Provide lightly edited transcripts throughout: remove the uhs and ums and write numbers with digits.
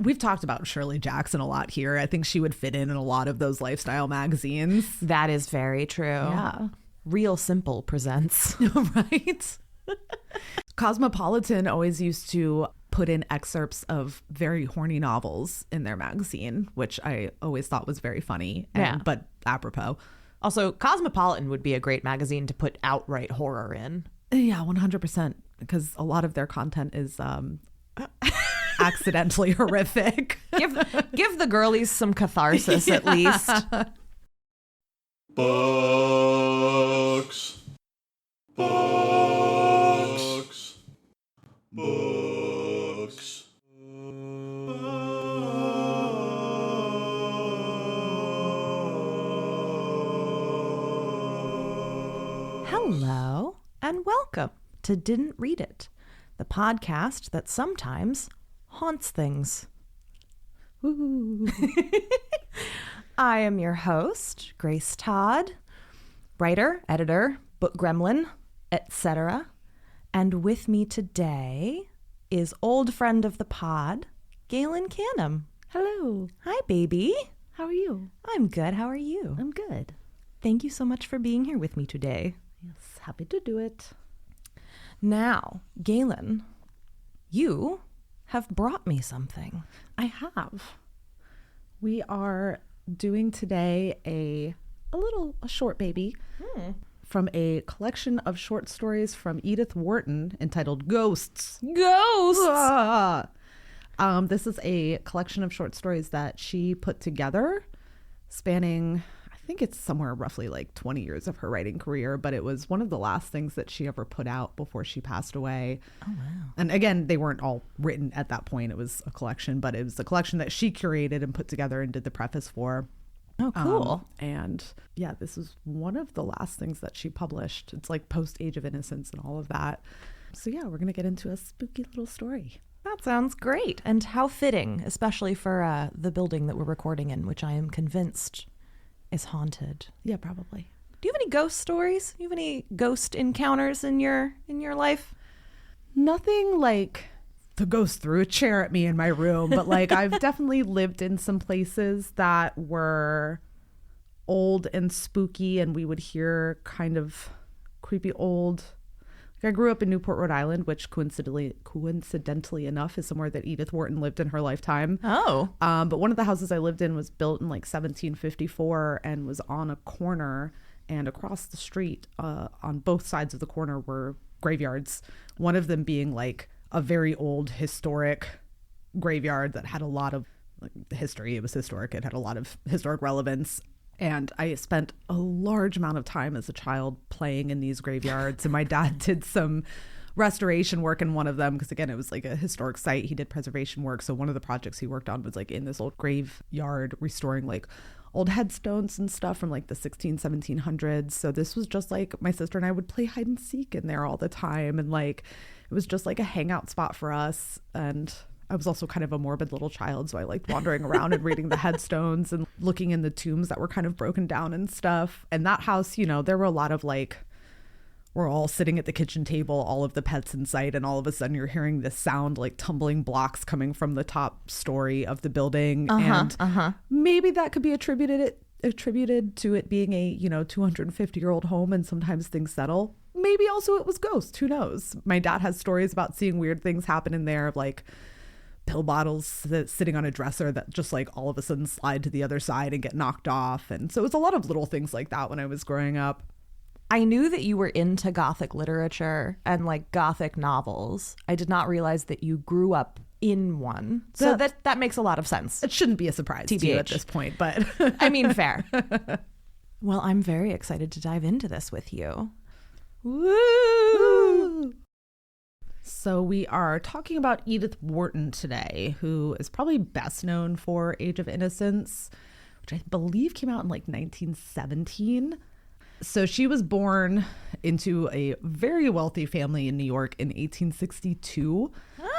We've talked about Shirley Jackson a lot here. I think she would fit in a lot of those lifestyle magazines. That is very true. Yeah. Real Simple presents. Right? Cosmopolitan always used to put in excerpts of very horny novels in their magazine, which I always thought was very funny, but apropos. Also, Cosmopolitan would be a great magazine to put outright horror in. Yeah, 100%, because a lot of their content is accidentally horrific. Give the girlies some catharsis at least. Books. Books. Books. Hello and welcome to Didn't Read It, the podcast that sometimes haunts things. Ooh. I am your host, Grace Todd, writer, editor, book gremlin, etc. And with me today is old friend of the pod, Galen Canham. Hello. Hi, baby. How are you? I'm good. How are you? I'm good. Thank you so much for being here with me today. Yes, happy to do it. Now, Galen, you have brought me something. I have. We are doing today a short baby from a collection of short stories from Edith Wharton entitled Ghosts. Ghosts! Ah! This is a collection of short stories that she put together spanning, I think it's somewhere roughly like 20 years of her writing career, but it was one of the last things that she ever put out before she passed away. Oh, wow. And again, they weren't all written at that point. It was a collection, but it was a collection that she curated and put together and did the preface for. Oh, cool. And yeah, this is one of the last things that she published. It's like post Age of Innocence and all of that. So yeah, we're going to get into a spooky little story. That sounds great. And how fitting, especially for the building that we're recording in, which I am convinced is haunted. Yeah, probably. Do you have any ghost stories? Do you have any ghost encounters in your life? Nothing like the ghost threw a chair at me in my room, but like I've definitely lived in some places that were old and spooky, and we would hear kind of creepy old. Like I grew up in Newport, Rhode Island, which coincidentally enough is somewhere that Edith Wharton lived in her lifetime. Oh. But one of the houses I lived in was built in like 1754 and was on a corner, and across the street on both sides of the corner were graveyards. One of them being like a very old historic graveyard that had a lot of history. It was historic. It had a lot of historic relevance. And I spent a large amount of time as a child playing in these graveyards. And my dad did some restoration work in one of them because, again, it was like a historic site. He did preservation work. So one of the projects he worked on was like in this old graveyard, restoring like old headstones and stuff from like the 1700s. So this was just like my sister and I would play hide and seek in there all the time. And like it was just like a hangout spot for us. And I was also kind of a morbid little child, so I liked wandering around and reading the headstones and looking in the tombs that were kind of broken down and stuff. And that house, you know, there were a lot of like, we're all sitting at the kitchen table, all of the pets in sight, and all of a sudden you're hearing this sound like tumbling blocks coming from the top story of the building. Maybe that could be attributed to it being a, you know, 250-year-old home, and sometimes things settle. Maybe also it was ghosts. Who knows? My dad has stories about seeing weird things happen in there, like pill bottles sitting on a dresser that just like all of a sudden slide to the other side and get knocked off. And so it was a lot of little things like that when I was growing up. I knew that you were into Gothic literature and like Gothic novels. I did not realize that you grew up in one. So that makes a lot of sense. It shouldn't be a surprise to you at this point, but I mean, fair. Well, I'm very excited to dive into this with you. Woo! So we are talking about Edith Wharton today, who is probably best known for Age of Innocence, which I believe came out in like 1917. So she was born into a very wealthy family in New York in 1862.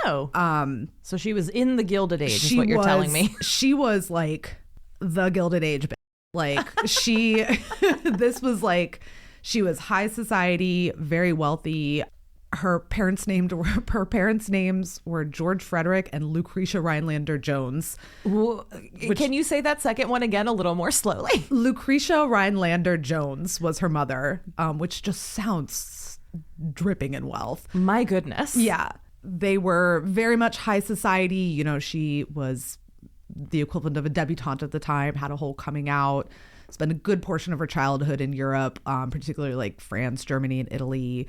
Oh. So she was in the Gilded Age is what you're telling me. She was like the Gilded Age. Like this was like, she was high society, very wealthy. Her parents' names were George Frederick and Lucretia Rhinelander Jones. Can you say that second one again a little more slowly? Lucretia Rhinelander Jones was her mother, which just sounds dripping in wealth. My goodness. Yeah. They were very much high society. You know, she was the equivalent of a debutante at the time, had a whole coming out, spent a good portion of her childhood in Europe, particularly like France, Germany, and Italy.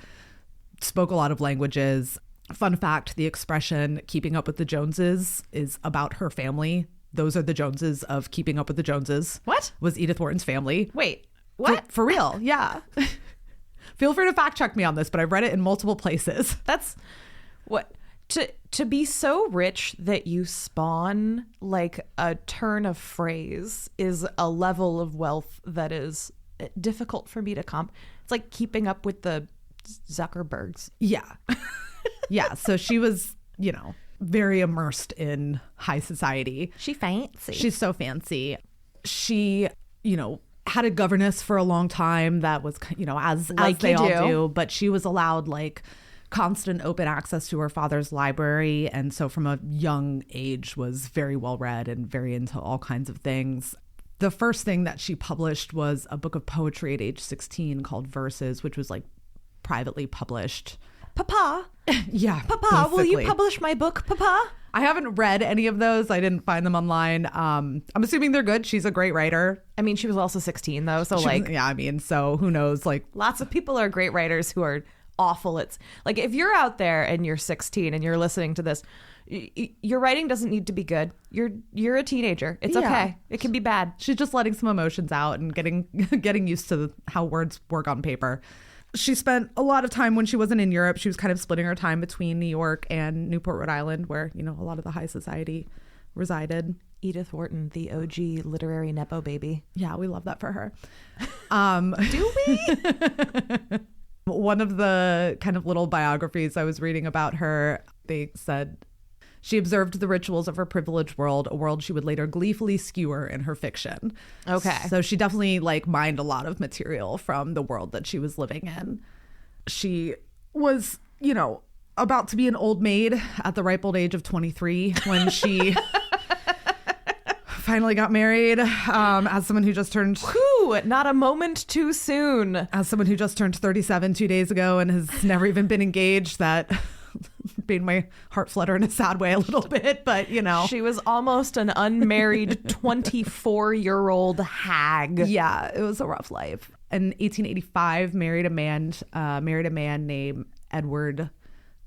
Spoke a lot of languages. Fun fact, the expression keeping up with the Joneses is about her family. Those are the Joneses of Keeping Up with the Joneses. What? Was Edith Wharton's family. Wait, what? For real, yeah. Feel free to fact check me on this, but I've read it in multiple places. That's what to be so rich that you spawn like a turn of phrase is a level of wealth that is difficult for me to It's like keeping up with the Zuckerbergs. Yeah. Yeah. So she was, you know, very immersed in high society. She fancy. She's so fancy. She, you know, had a governess for a long time that was, you know, as they all do, but she was allowed like constant open access to her father's library. And so from a young age was very well read and very into all kinds of things. The first thing that she published was a book of poetry at age 16 called Verses, which was like privately published. Papa. Yeah. Papa, will you publish my book, Papa? I haven't read any of those. I didn't find them online. I'm assuming they're good. She's a great writer. I mean, she was also 16 though. So yeah, I mean, so who knows? Like lots of people are great writers who are awful. It's like if you're out there and you're 16 and you're listening to this, your writing doesn't need to be good. You're a teenager. It's okay. It can be bad. She's just letting some emotions out and getting used to how words work on paper. She spent a lot of time when she wasn't in Europe. She was kind of splitting her time between New York and Newport, Rhode Island, where, you know, a lot of the high society resided. Edith Wharton, the OG literary Nepo baby. Yeah, we love that for her. Do we? One of the kind of little biographies I was reading about her, they said she observed the rituals of her privileged world, a world she would later gleefully skewer in her fiction. Okay. So she definitely like mined a lot of material from the world that she was living in. She was, you know, about to be an old maid at the ripe old age of 23 when she finally got married, as someone who just turned... Whew, not a moment too soon. As someone who just turned 37 2 days ago and has never even been engaged, that made my heart flutter in a sad way a little bit, but you know. She was almost an unmarried 24-year-old hag. Yeah, it was a rough life. In 1885, married a man named Edward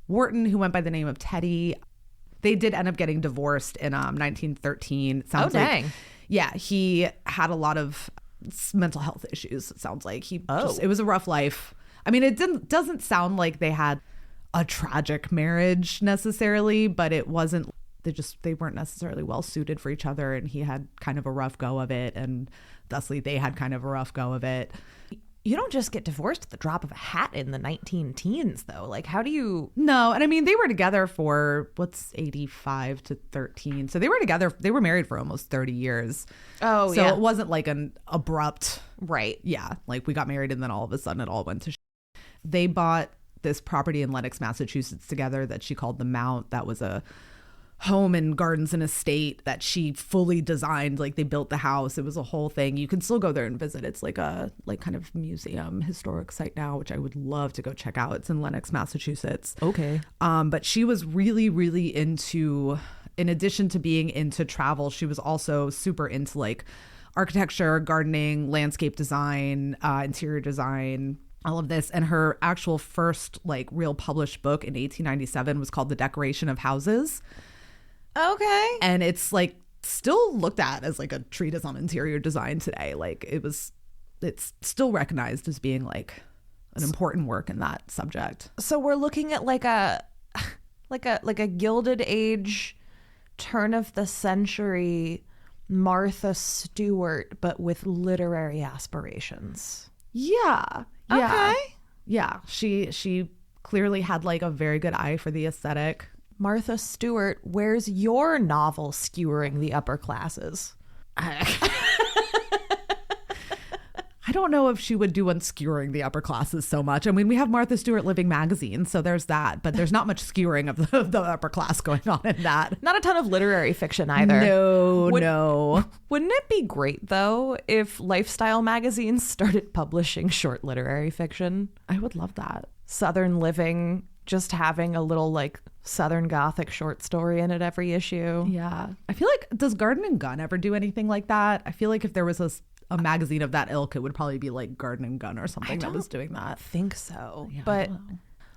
Wharton, who went by the name of Teddy. They did end up getting divorced in 1913. Sounds dang. Like, yeah, he had a lot of mental health issues. It sounds like it was a rough life. I mean, doesn't sound like they had a tragic marriage necessarily, but it wasn't. They weren't necessarily well suited for each other, and he had kind of a rough go of it, and thusly they had kind of a rough go of it. You don't just get divorced at the drop of a hat in the 19-teens, though. Like, how do you... No, and I mean, they were together for, 85 to 13. So they were married for almost 30 years. Oh, so yeah. So it wasn't like an abrupt... Right. Yeah, like we got married and then all of a sudden it all went to shit. They bought this property in Lenox, Massachusetts together that she called the Mount. That was a home and gardens and estate that she fully designed. Like they built the house. It was a whole thing. You can still go there and visit. It's like a kind of museum historic site now, which I would love to go check out. It's in Lenox, Massachusetts. Okay. But she was really, really into, in addition to being into travel, she was also super into like architecture, gardening, landscape design, interior design, all of this. And her actual first like real published book in 1897 was called The Decoration of Houses. Okay. And it's like still looked at as like a treatise on interior design today. Like it's still recognized as being like an important work in that subject. So we're looking at like a Gilded Age, turn of the century Martha Stewart, but with literary aspirations. Yeah. Okay. Yeah. She clearly had like a very good eye for the aesthetic. Martha Stewart, where's your novel skewering the upper classes? I don't know if she would do on skewering the upper classes so much. I mean, we have Martha Stewart Living magazine, so there's that, but there's not much skewering of the upper class going on in that. Not a ton of literary fiction either. No. Wouldn't it be great, though, if lifestyle magazines started publishing short literary fiction? I would love that. Southern Living just having a little like Southern Gothic short story in it every issue. Yeah. I feel like, does Garden and Gun ever do anything like that? I feel like if there was a magazine of that ilk, it would probably be like Garden and Gun or something that was doing that. I think so. Yeah, but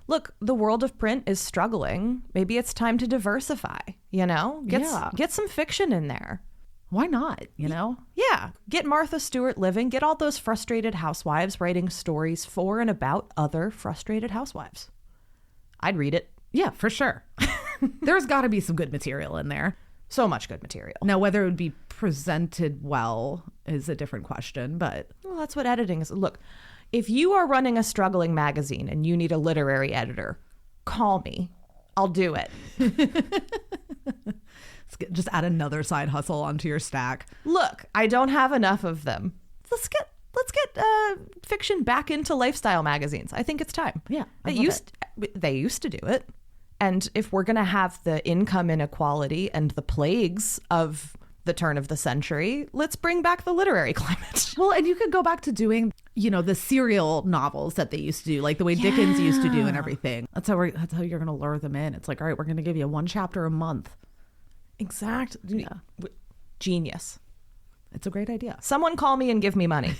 look, the world of print is struggling. Maybe it's time to diversify, you know? Get some fiction in there. Why not, you know? Yeah. Get Martha Stewart Living, get all those frustrated housewives writing stories for and about other frustrated housewives. I'd read it. Yeah, for sure. There's got to be some good material in there. So much good material. Now, whether it would be presented well is a different question, but... Well, that's what editing is. Look, if you are running a struggling magazine and you need a literary editor, call me. I'll do it. Just add another side hustle onto your stack. Look, I don't have enough of them. Let's get fiction back into lifestyle magazines. I think it's time. Yeah, they used to do it. And if we're going to have the income inequality and the plagues of the turn of the century, let's bring back the literary climate. Well, and you could go back to doing, you know, the serial novels that they used to do, like the way Dickens used to do and everything. That's how you're going to lure them in. It's like, all right, we're going to give you one chapter a month. Exactly. Yeah. Genius. It's a great idea. Someone call me and give me money.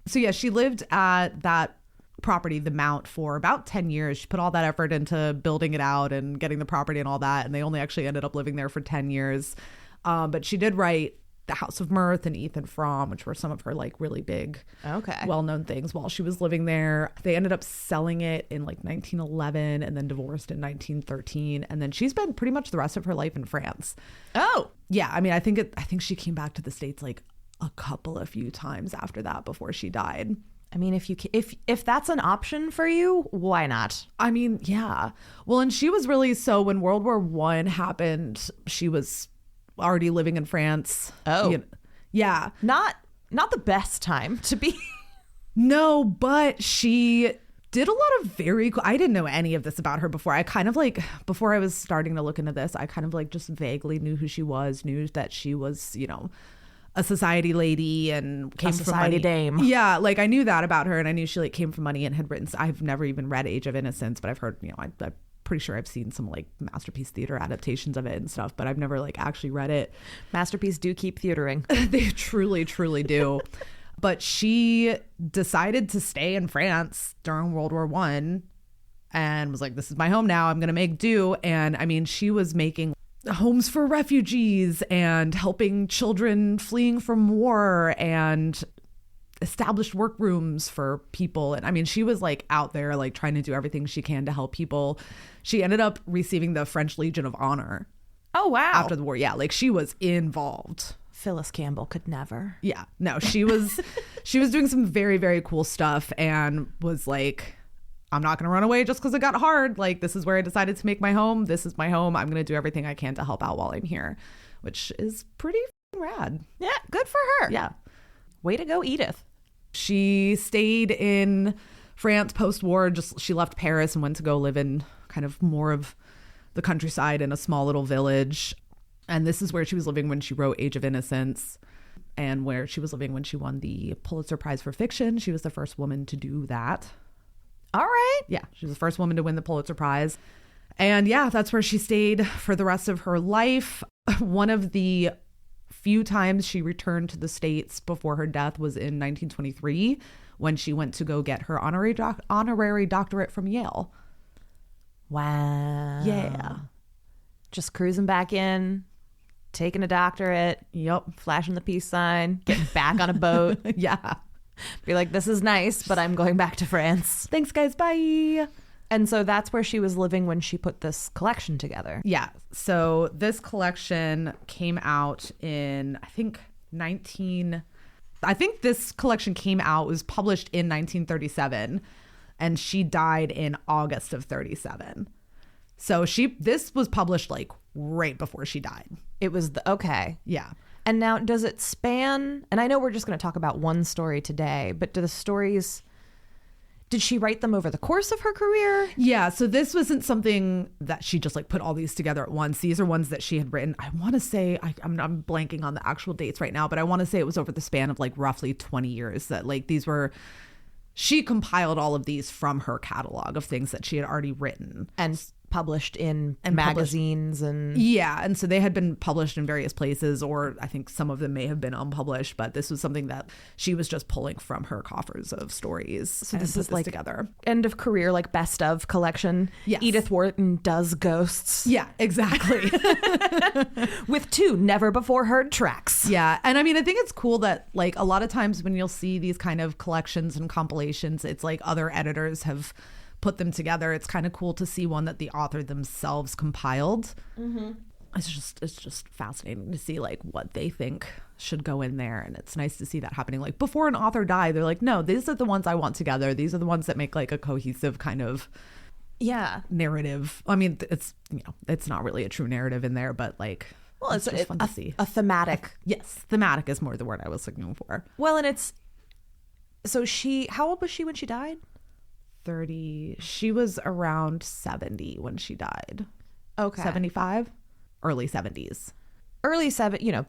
So yeah, she lived at that property, the Mount, for about 10 years. She put all that effort into building it out and getting the property and all that. And they only actually ended up living there for 10 years. But she did write The House of Mirth and Ethan Frome, which were some of her like really big, well-known things while she was living there. They ended up selling it in like 1911 and then divorced in 1913. And then she's been pretty much the rest of her life in France. Oh, yeah. I mean, I think she came back to the States like a few times after that before she died. I mean, if that's an option for you, why not? I mean, yeah. Well, and she was really, so when World War I happened, she was already living in France. Oh, you know, yeah. Not the best time to be. No, but she did a lot of very cool. I didn't know any of this about her before. I kind of like, before I was starting to look into this, I kind of like just vaguely knew who she was, knew that she was, you know, a society lady and came from money. Dame. Yeah, like I knew that about her, and I knew she like came from money and had written. I've never even read Age of Innocence, but I've heard, you know, I'm pretty sure I've seen some like Masterpiece Theater adaptations of it and stuff, but I've never like actually read it. Masterpiece do keep theatering. They truly, truly do. But she decided to stay in France during World War I and was like, this is my home now. I'm going to make do. And I mean, she was making homes for refugees and helping children fleeing from war and established workrooms for people. And I mean, she was like out there like trying to do everything she can to help people. She ended up receiving the French Legion of Honor. Oh, wow. After the war. Yeah, like she was involved. Phyllis Campbell could never. Yeah, no, she was doing some very, very cool stuff and was like, I'm not going to run away just because it got hard. Like, this is where I decided to make my home. This is my home. I'm going to do everything I can to help out while I'm here, which is pretty rad. Yeah, good for her. Yeah. Way to go, Edith. She stayed in France post-war. She left Paris and went to go live in kind of more of the countryside in a small little village. And this is where she was living when she wrote Age of Innocence, and where she was living when she won the Pulitzer Prize for Fiction. She was the first woman to do that. All right. Yeah, she was the first woman to win the Pulitzer Prize. And yeah, that's where she stayed for the rest of her life. One of the few times she returned to the States before her death was in 1923, when she went to go get her honorary doctorate from Yale. Wow. Yeah. Just cruising back in, taking a doctorate. Yep. Flashing the peace sign, getting back on a boat. Yeah. Be like, this is nice, but I'm going back to France. Thanks, guys. Bye. And so that's where she was living when she put this collection together. Yeah. So this collection came out in, this collection came out, was published in 1937, and she died in August of 37. So this was published like right before she died. It was okay. Yeah. And now, does it span, and I know we're just going to talk about one story today, but do the stories, did she write them over the course of her career? Yeah, so this wasn't something that she just like put all these together at once. These are ones that she had written. I want to say, I'm blanking on the actual dates right now, but I want to say it was over the span of like roughly 20 years that like these were, she compiled all of these from her catalog of things that she had already written. And published in magazines and yeah, and so they had been published in various places, or I think some of them may have been unpublished, but this was something that she was just pulling from her coffers of stories. So this is like together end of career, like best of collection. Yes. Edith Wharton does ghosts. Yeah, exactly. With 2 never before heard tracks. Yeah, and I mean, I think it's cool that like a lot of times when you'll see these kind of collections and compilations, it's like other editors have put them together. It's kind of cool to see one that the author themselves compiled. Mm-hmm. It's just fascinating to see like what they think should go in there, and it's nice to see that happening. Like before an author died, they're like, no, these are the ones I want together. These are the ones that make like a cohesive kind of narrative. I mean, it's it's not really a true narrative in there, but like, well, it's just fun to see a thematic. Yes, thematic is more the word I was looking for. Well, and it's so how old was she when she died? 30. She was around 70 when she died. Okay. 75, early 70s.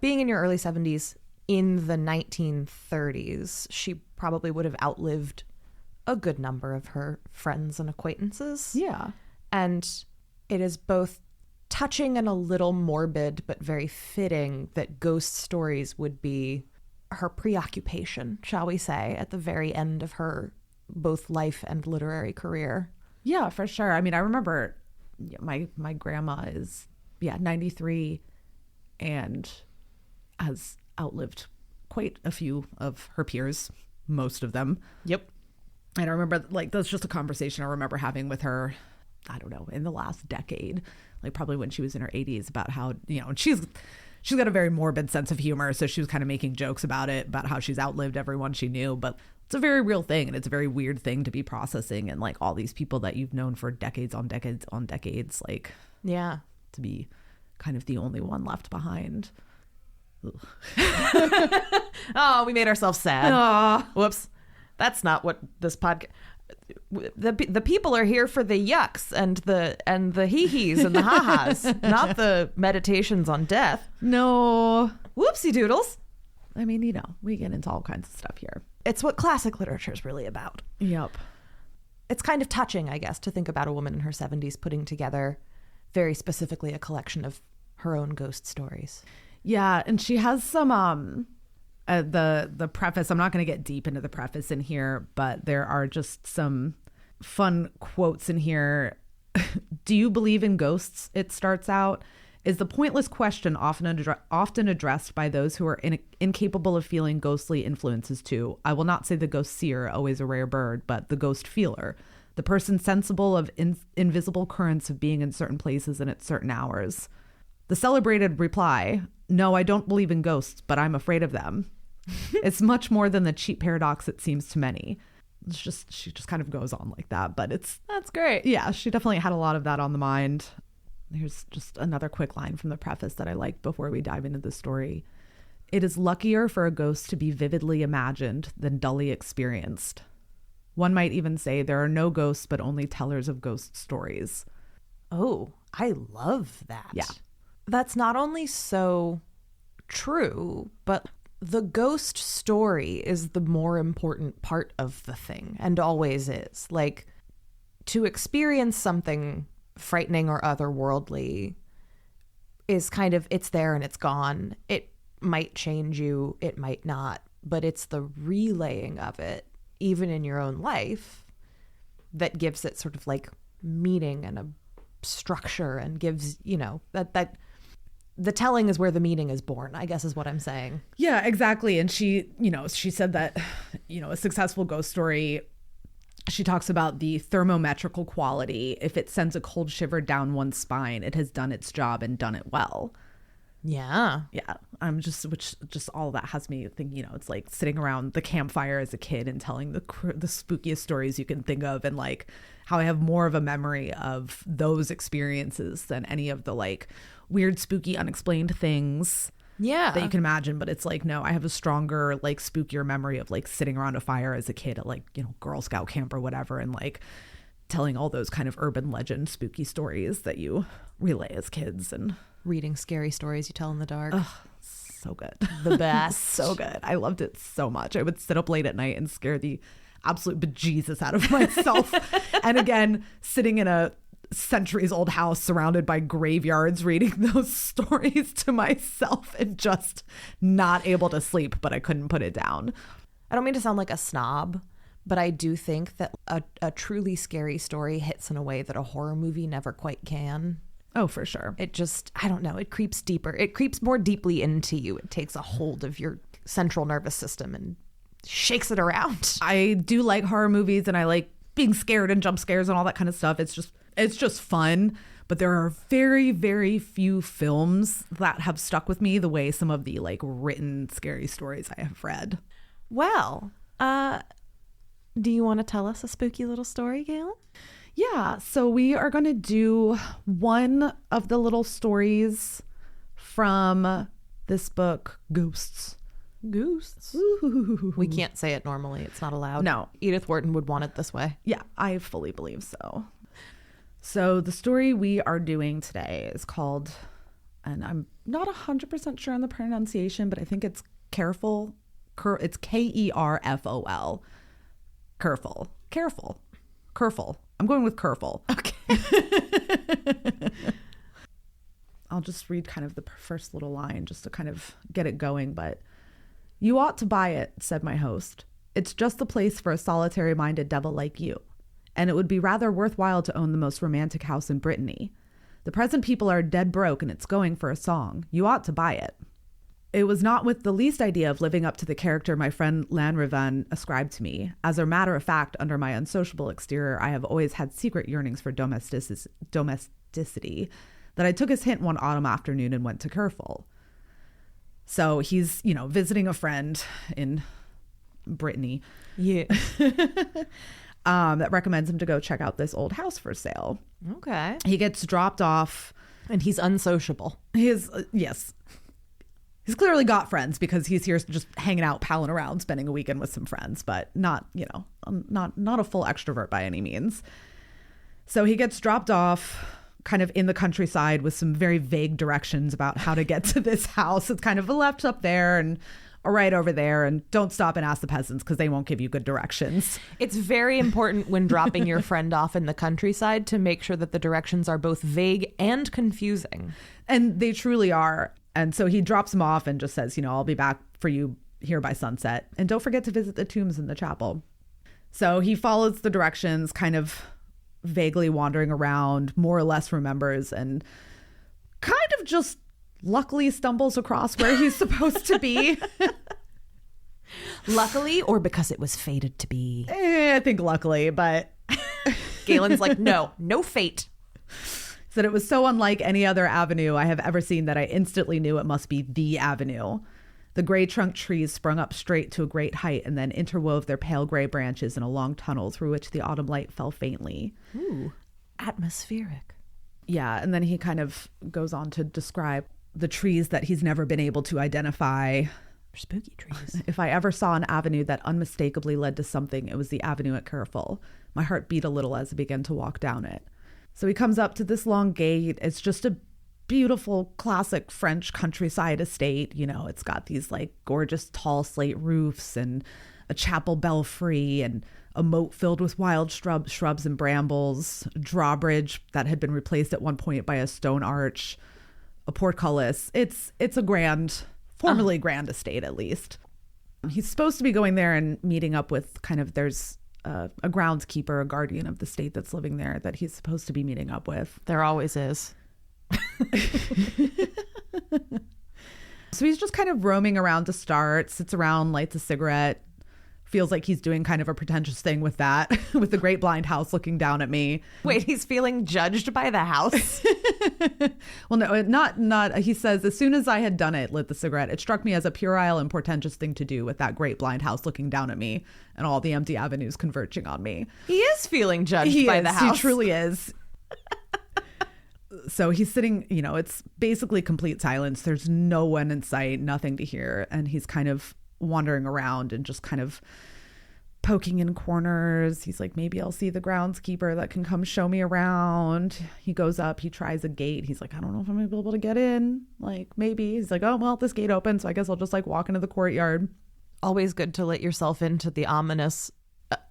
Being in your early 70s in the 1930s, she probably would have outlived a good number of her friends and acquaintances. Yeah. And it is both touching and a little morbid, but very fitting that ghost stories would be her preoccupation, shall we say, at the very end of her both life and literary career. Yeah, for sure. I mean, I remember my grandma is 93 and has outlived quite a few of her peers, most of them. Yep. And I remember like that's just a conversation I remember having with her, I don't know, in the last decade, like probably when she was in her 80s, about how, and she's got a very morbid sense of humor, so she was kind of making jokes about it, about how she's outlived everyone she knew, but it's a very real thing, and it's a very weird thing to be processing, and like all these people that you've known for decades on decades on decades, like, yeah, to be kind of the only one left behind. Oh, we made ourselves sad. Aww. Whoops. That's not what this podcast. The people are here for the yucks and the hee-hees and the ha-has, not the meditations on death. No. Whoopsie doodles. I mean, we get into all kinds of stuff here. It's what classic literature is really about. Yep. It's kind of touching, I guess, to think about a woman in her 70s putting together very specifically a collection of her own ghost stories. Yeah, and she has some the preface. I'm not going to get deep into the preface in here, but there are just some fun quotes in here. Do you believe in ghosts? It starts out. Is the pointless question often addressed by those who are incapable of feeling ghostly influences too. I will not say the ghost seer, always a rare bird, but the ghost feeler, the person sensible of invisible currents of being in certain places and at certain hours. The celebrated reply, no, I don't believe in ghosts, but I'm afraid of them. It's much more than the cheap paradox it seems to many. She just kind of goes on like that, but that's great. Yeah, she definitely had a lot of that on the mind. Here's just another quick line from the preface that I like before we dive into the story. It is luckier for a ghost to be vividly imagined than dully experienced. One might even say there are no ghosts, but only tellers of ghost stories. Oh, I love that. Yeah. That's not only so true, but the ghost story is the more important part of the thing, and always is. Like, to experience something frightening or otherworldly is kind of, it's there and it's gone. It might change you, it might not, but it's the relaying of it, even in your own life, that gives it sort of like meaning and a structure, and gives, that the telling is where the meaning is born, I guess is what I'm saying. Yeah, exactly. And she said that, a successful ghost story, she talks about the thermometrical quality. If it sends a cold shiver down one's spine, it has done its job and done it well. Yeah. Yeah. Which all that has me thinking, it's like sitting around the campfire as a kid and telling the spookiest stories you can think of, and like how I have more of a memory of those experiences than any of the like weird, spooky, unexplained things Yeah. that you can imagine. But it's like, no, I have a stronger, like, spookier memory of like sitting around a fire as a kid at like, you know, Girl Scout camp or whatever, and like telling all those kind of urban legend spooky stories that you relay as kids and reading scary stories you tell in the dark. so good. The best. So good. I loved it so much. I would sit up late at night and scare the absolute bejesus out of myself. And again, sitting in a centuries old house surrounded by graveyards, reading those stories to myself and just not able to sleep, but I couldn't put it down. I don't mean to sound like a snob, but I do think that a truly scary story hits in a way that a horror movie never quite can. Oh, for sure. It just, I don't know, it creeps deeper. It creeps more deeply into you. It takes a hold of your central nervous system and shakes it around. I do like horror movies and I like being scared and jump scares and all that kind of stuff. It's just fun. But there are very, very few films that have stuck with me the way some of the like written scary stories I have read. Well, do you want to tell us a spooky little story, Galen? Yeah, so we are going to do one of the little stories from this book, Ghosts. Ooh. We can't say it normally. It's not allowed. No. Edith Wharton would want it this way. Yeah, I fully believe so. So the story we are doing today is called, and I'm not 100% sure on the pronunciation, but I think it's Kerfol. It's Kerfol. Kerfol. I'm going with Kerfol. Okay. I'll just read kind of the first little line just to kind of get it going. But you ought to buy it, said my host. It's just the place for a solitary-minded devil like you. And it would be rather worthwhile to own the most romantic house in Brittany. The present people are dead broke and it's going for a song. You ought to buy it. It was not with the least idea of living up to the character my friend Lanrivan ascribed to me. As a matter of fact, under my unsociable exterior, I have always had secret yearnings for domesticity, that I took his hint one autumn afternoon and went to Kerfol. So he's, you know, visiting a friend in Brittany. Yeah. That recommends him to go check out this old house for sale. Okay. He gets dropped off. And he's unsociable. Yes. He's clearly got friends because he's here just hanging out, palling around, spending a weekend with some friends, but not, you know, not a full extrovert by any means. So he gets dropped off kind of in the countryside with some very vague directions about how to get to this house. It's kind of a left up there and a right over there, and don't stop and ask the peasants because they won't give you good directions. It's very important when dropping your friend off in the countryside to make sure that the directions are both vague and confusing. And they truly are. And so he drops him off and just says, you know, I'll be back for you here by sunset. And don't forget to visit the tombs in the chapel. So he follows the directions, kind of vaguely wandering around, more or less remembers, and kind of just luckily stumbles across where he's supposed to be. Luckily, or because it was fated to be? I think luckily, but Galen's like, no fate. That it was so unlike any other avenue I have ever seen that I instantly knew it must be the avenue. The gray trunk trees sprung up straight to a great height and then interwove their pale gray branches in a long tunnel through which the autumn light fell faintly. Ooh, atmospheric. Yeah, and then he kind of goes on to describe the trees that he's never been able to identify. Spooky trees. If I ever saw an avenue that unmistakably led to something, it was the avenue at Kerfol. My heart beat a little as I began to walk down it. So he comes up to this long gate. It's just a beautiful classic French countryside estate. You know, it's got these like gorgeous tall slate roofs and a chapel belfry and a moat filled with wild shrubs and brambles, a drawbridge that had been replaced at one point by a stone arch, a portcullis. It's a grand, formerly grand estate at least. He's supposed to be going there and meeting up with there's a groundskeeper, a guardian of the state that's living there that he's supposed to be meeting up with. There always is. So he's just kind of roaming around to start, sits around, lights a cigarette, feels like he's doing kind of a pretentious thing with that, with the great blind house looking down at me. Wait, he's feeling judged by the house? Well, no, not. He says, as soon as I had done it, lit the cigarette, it struck me as a puerile and portentous thing to do with that great blind house looking down at me and all the empty avenues converging on me. He is feeling judged by the house. He truly is. So he's sitting, it's basically complete silence. There's no one in sight, nothing to hear. And he's kind of wandering around and just kind of poking in corners. He's like, maybe I'll see the groundskeeper that can come show me around. He goes up, he tries a gate. He's like, I don't know if I'm gonna be able to get in. Like, maybe. He's like, oh, well, this gate opens, so I guess I'll just like walk into the courtyard. Always good to let yourself into the ominous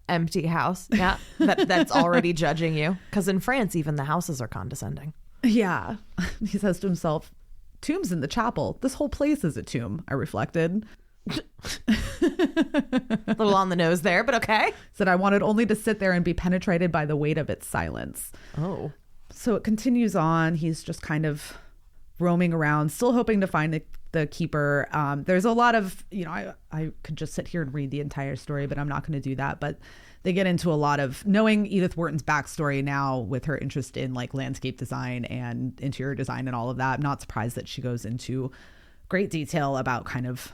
empty house. Yeah, that's already judging you. Because in France, even the houses are condescending. Yeah. He says to himself, tombs in the chapel. This whole place is a tomb, I reflected. A little on the nose there, but okay. Said I wanted only to sit there and be penetrated by the weight of its silence. Oh. So it continues on. He's just kind of roaming around, still hoping to find the keeper. There's a lot of, I could just sit here and read the entire story, but I'm not going to do that. But they get into a lot of knowing Edith Wharton's backstory now with her interest in like landscape design and interior design and all of that. I'm not surprised that she goes into great detail about kind of,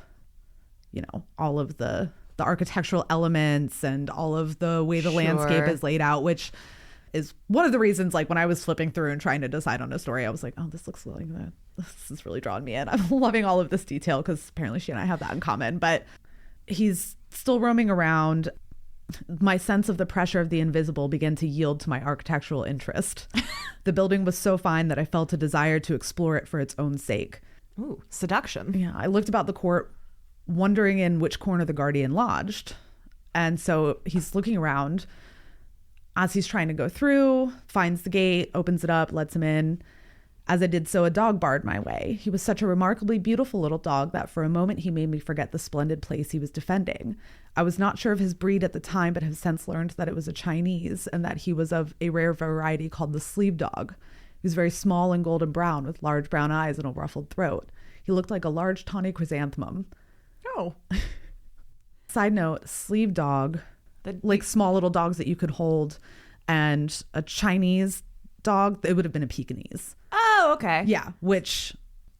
all of the architectural elements and all of the way the landscape is laid out, which is one of the reasons, like when I was flipping through and trying to decide on a story, I was like, oh, this looks like this is really drawing me in. I'm loving all of this detail because apparently she and I have that in common. But he's still roaming around. My sense of the pressure of the invisible began to yield to my architectural interest. The building was so fine that I felt a desire to explore it for its own sake. Ooh, seduction. Yeah, I looked about the court, wondering in which corner the guardian lodged. And so he's looking around as he's trying to go through, finds the gate, opens it up, lets him in. As I did so, a dog barred my way. He was such a remarkably beautiful little dog that for a moment he made me forget the splendid place he was defending. I was not sure of his breed at the time, but have since learned that it was a Chinese and that he was of a rare variety called the sleeve dog. He was very small and golden brown with large brown eyes and a ruffled throat. He looked like a large tawny chrysanthemum. Oh. Side note, sleeve dog, like small little dogs that you could hold, and a Chinese dog, it would have been a Pekingese. Oh, okay. Yeah, which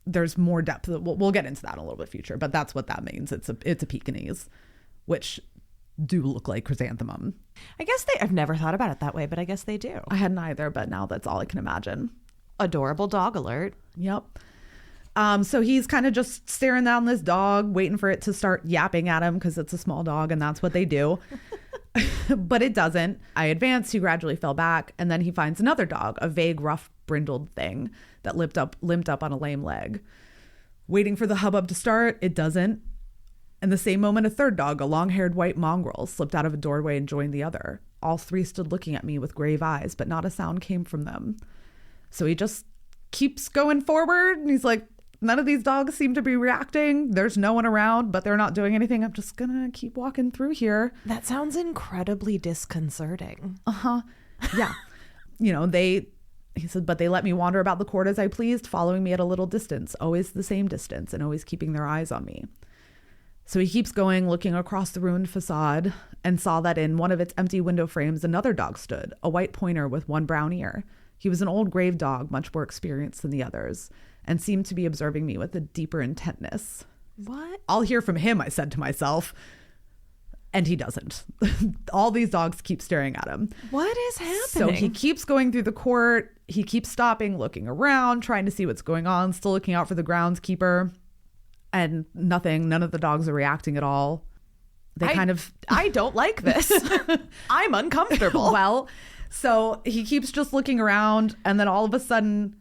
there's more depth. We'll get into that in a little bit future, but that's what that means. It's a Pekingese, which do look like chrysanthemum. I guess I've never thought about it that way, but I guess they do. I hadn't either, but now that's all I can imagine. Adorable dog alert. Yep. So he's kind of just staring down this dog, waiting for it to start yapping at him because it's a small dog and that's what they do. But it doesn't. I advanced, he gradually fell back, and then he finds another dog, a vague, rough, brindled thing that limped up on a lame leg. Waiting for the hubbub to start, it doesn't. In the same moment, a third dog, a long-haired white mongrel, slipped out of a doorway and joined the other. All three stood looking at me with grave eyes, but not a sound came from them. So he just keeps going forward, and he's like, none of these dogs seem to be reacting. There's no one around, but they're not doing anything. I'm just gonna keep walking through here. That sounds incredibly disconcerting. Uh-huh. Yeah. He said, but they let me wander about the court as I pleased, following me at a little distance, always the same distance, and always keeping their eyes on me. So he keeps going, looking across the ruined facade, and saw that in one of its empty window frames, another dog stood, a white pointer with one brown ear. He was an old grave dog, much more experienced than the others, and seemed to be observing me with a deeper intentness. What? I'll hear from him, I said to myself. And he doesn't. All these dogs keep staring at him. What is happening? So he keeps going through the court. He keeps stopping, looking around, trying to see what's going on, still looking out for the groundskeeper. And nothing. None of the dogs are reacting at all. I don't like this. I'm uncomfortable. Well, so he keeps just looking around, and then all of a sudden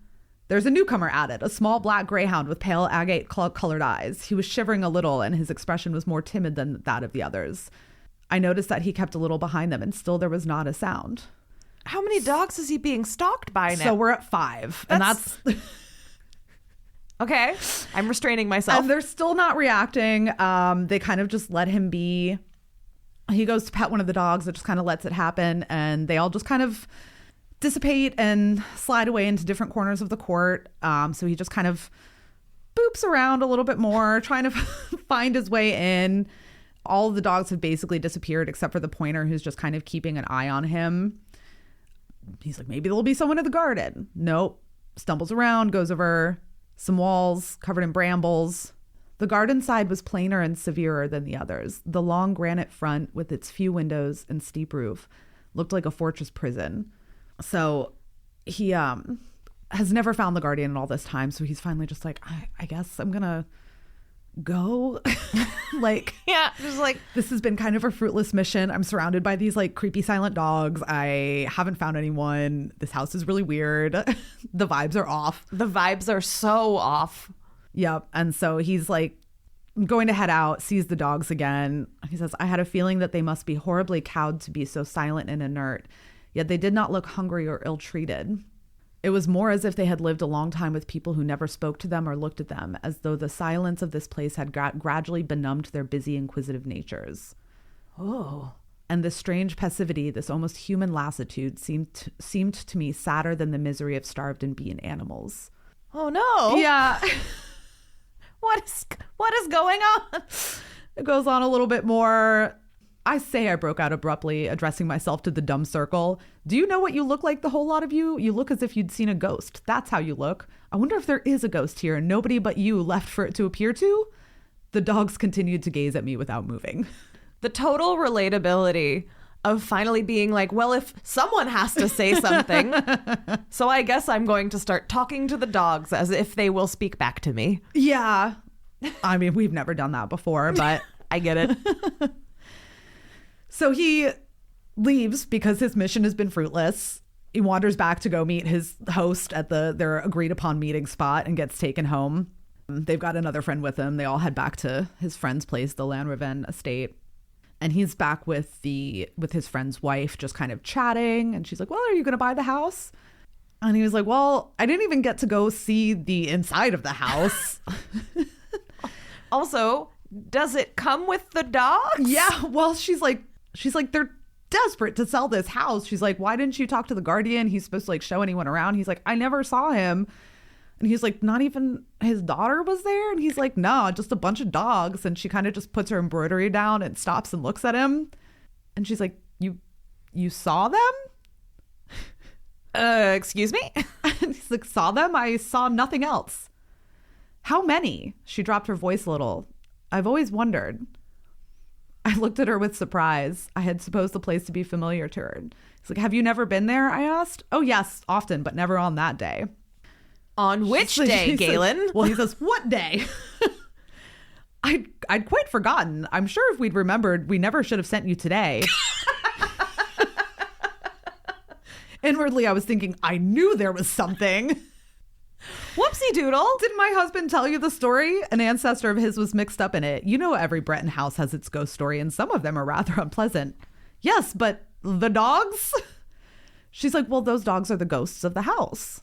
there's a newcomer added, a small black greyhound with pale agate colored eyes. He was shivering a little, and his expression was more timid than that of the others. I noticed that he kept a little behind them, and still there was not a sound. How many dogs is he being stalked by now? So we're at 5. And that's okay. I'm restraining myself. And they're still not reacting. They kind of just let him be. He goes to pet one of the dogs. It just kind of lets it happen. And they all just kind of dissipate and slide away into different corners of the court. So he just kind of boops around a little bit more, trying to find his way in. All of the dogs have basically disappeared except for the pointer, who's just kind of keeping an eye on him. He's like, maybe there'll be someone in the garden. Nope. Stumbles around, goes over some walls covered in brambles. The garden side was plainer and severer than the others. The long granite front with its few windows and steep roof looked like a fortress prison. So he has never found the guardian in all this time. So he's finally just like, I guess I'm going to go. Like, yeah, just like, this has been kind of a fruitless mission. I'm surrounded by these like creepy silent dogs. I haven't found anyone. This house is really weird. The vibes are off. The vibes are so off. Yep. And so he's like going to head out, sees the dogs again. He says, I had a feeling that they must be horribly cowed to be so silent and inert, yet they did not look hungry or ill-treated. It was more as if they had lived a long time with people who never spoke to them or looked at them, as though the silence of this place had gradually benumbed their busy, inquisitive natures. Oh. And this strange passivity, this almost human lassitude, seemed to me sadder than the misery of starved and beaten animals. Oh, no. Yeah. What is going on? It goes on a little bit more. I broke out abruptly, addressing myself to the dumb circle. Do you know what you look like, the whole lot of you? You look as if you'd seen a ghost. That's how you look. I wonder if there is a ghost here and nobody but you left for it to appear to? The dogs continued to gaze at me without moving. The total relatability of finally being like, well, if someone has to say something, so I guess I'm going to start talking to the dogs as if they will speak back to me. Yeah. I mean, we've never done that before, but I get it. So he leaves because his mission has been fruitless. He wanders back to go meet his host at their agreed upon meeting spot and gets taken home. They've got another friend with him. They all head back to his friend's place, the Lanriven estate. And he's back with his friend's wife, just kind of chatting. And she's like, well, are you going to buy the house? And he was like, well, I didn't even get to go see the inside of the house. Also, does it come with the dogs? Yeah. Well, she's like, they're desperate to sell this house. She's like, why didn't you talk to the guardian? He's supposed to like show anyone around. He's like, I never saw him. And he's like, not even his daughter was there? And he's like, no, just a bunch of dogs. And she kind of just puts her embroidery down and stops and looks at him. And she's like, you saw them? Excuse me? And he's like, saw them? I saw nothing else. How many? She dropped her voice a little. I've always wondered. I looked at her with surprise. I had supposed the place to be familiar to her. He's like, have you never been there? I asked. Oh, yes, often, but never on that day. On which day, Galen? Well, he says, what day? I'd quite forgotten. I'm sure if we'd remembered, we never should have sent you today. Inwardly, I was thinking, I knew there was something. Whoopsie doodle. Didn't my husband tell you the story? An ancestor of his was mixed up in it. You know, every Breton house has its ghost story, and some of them are rather unpleasant. Yes, but the dogs? She's like, well, those dogs are the ghosts of the house.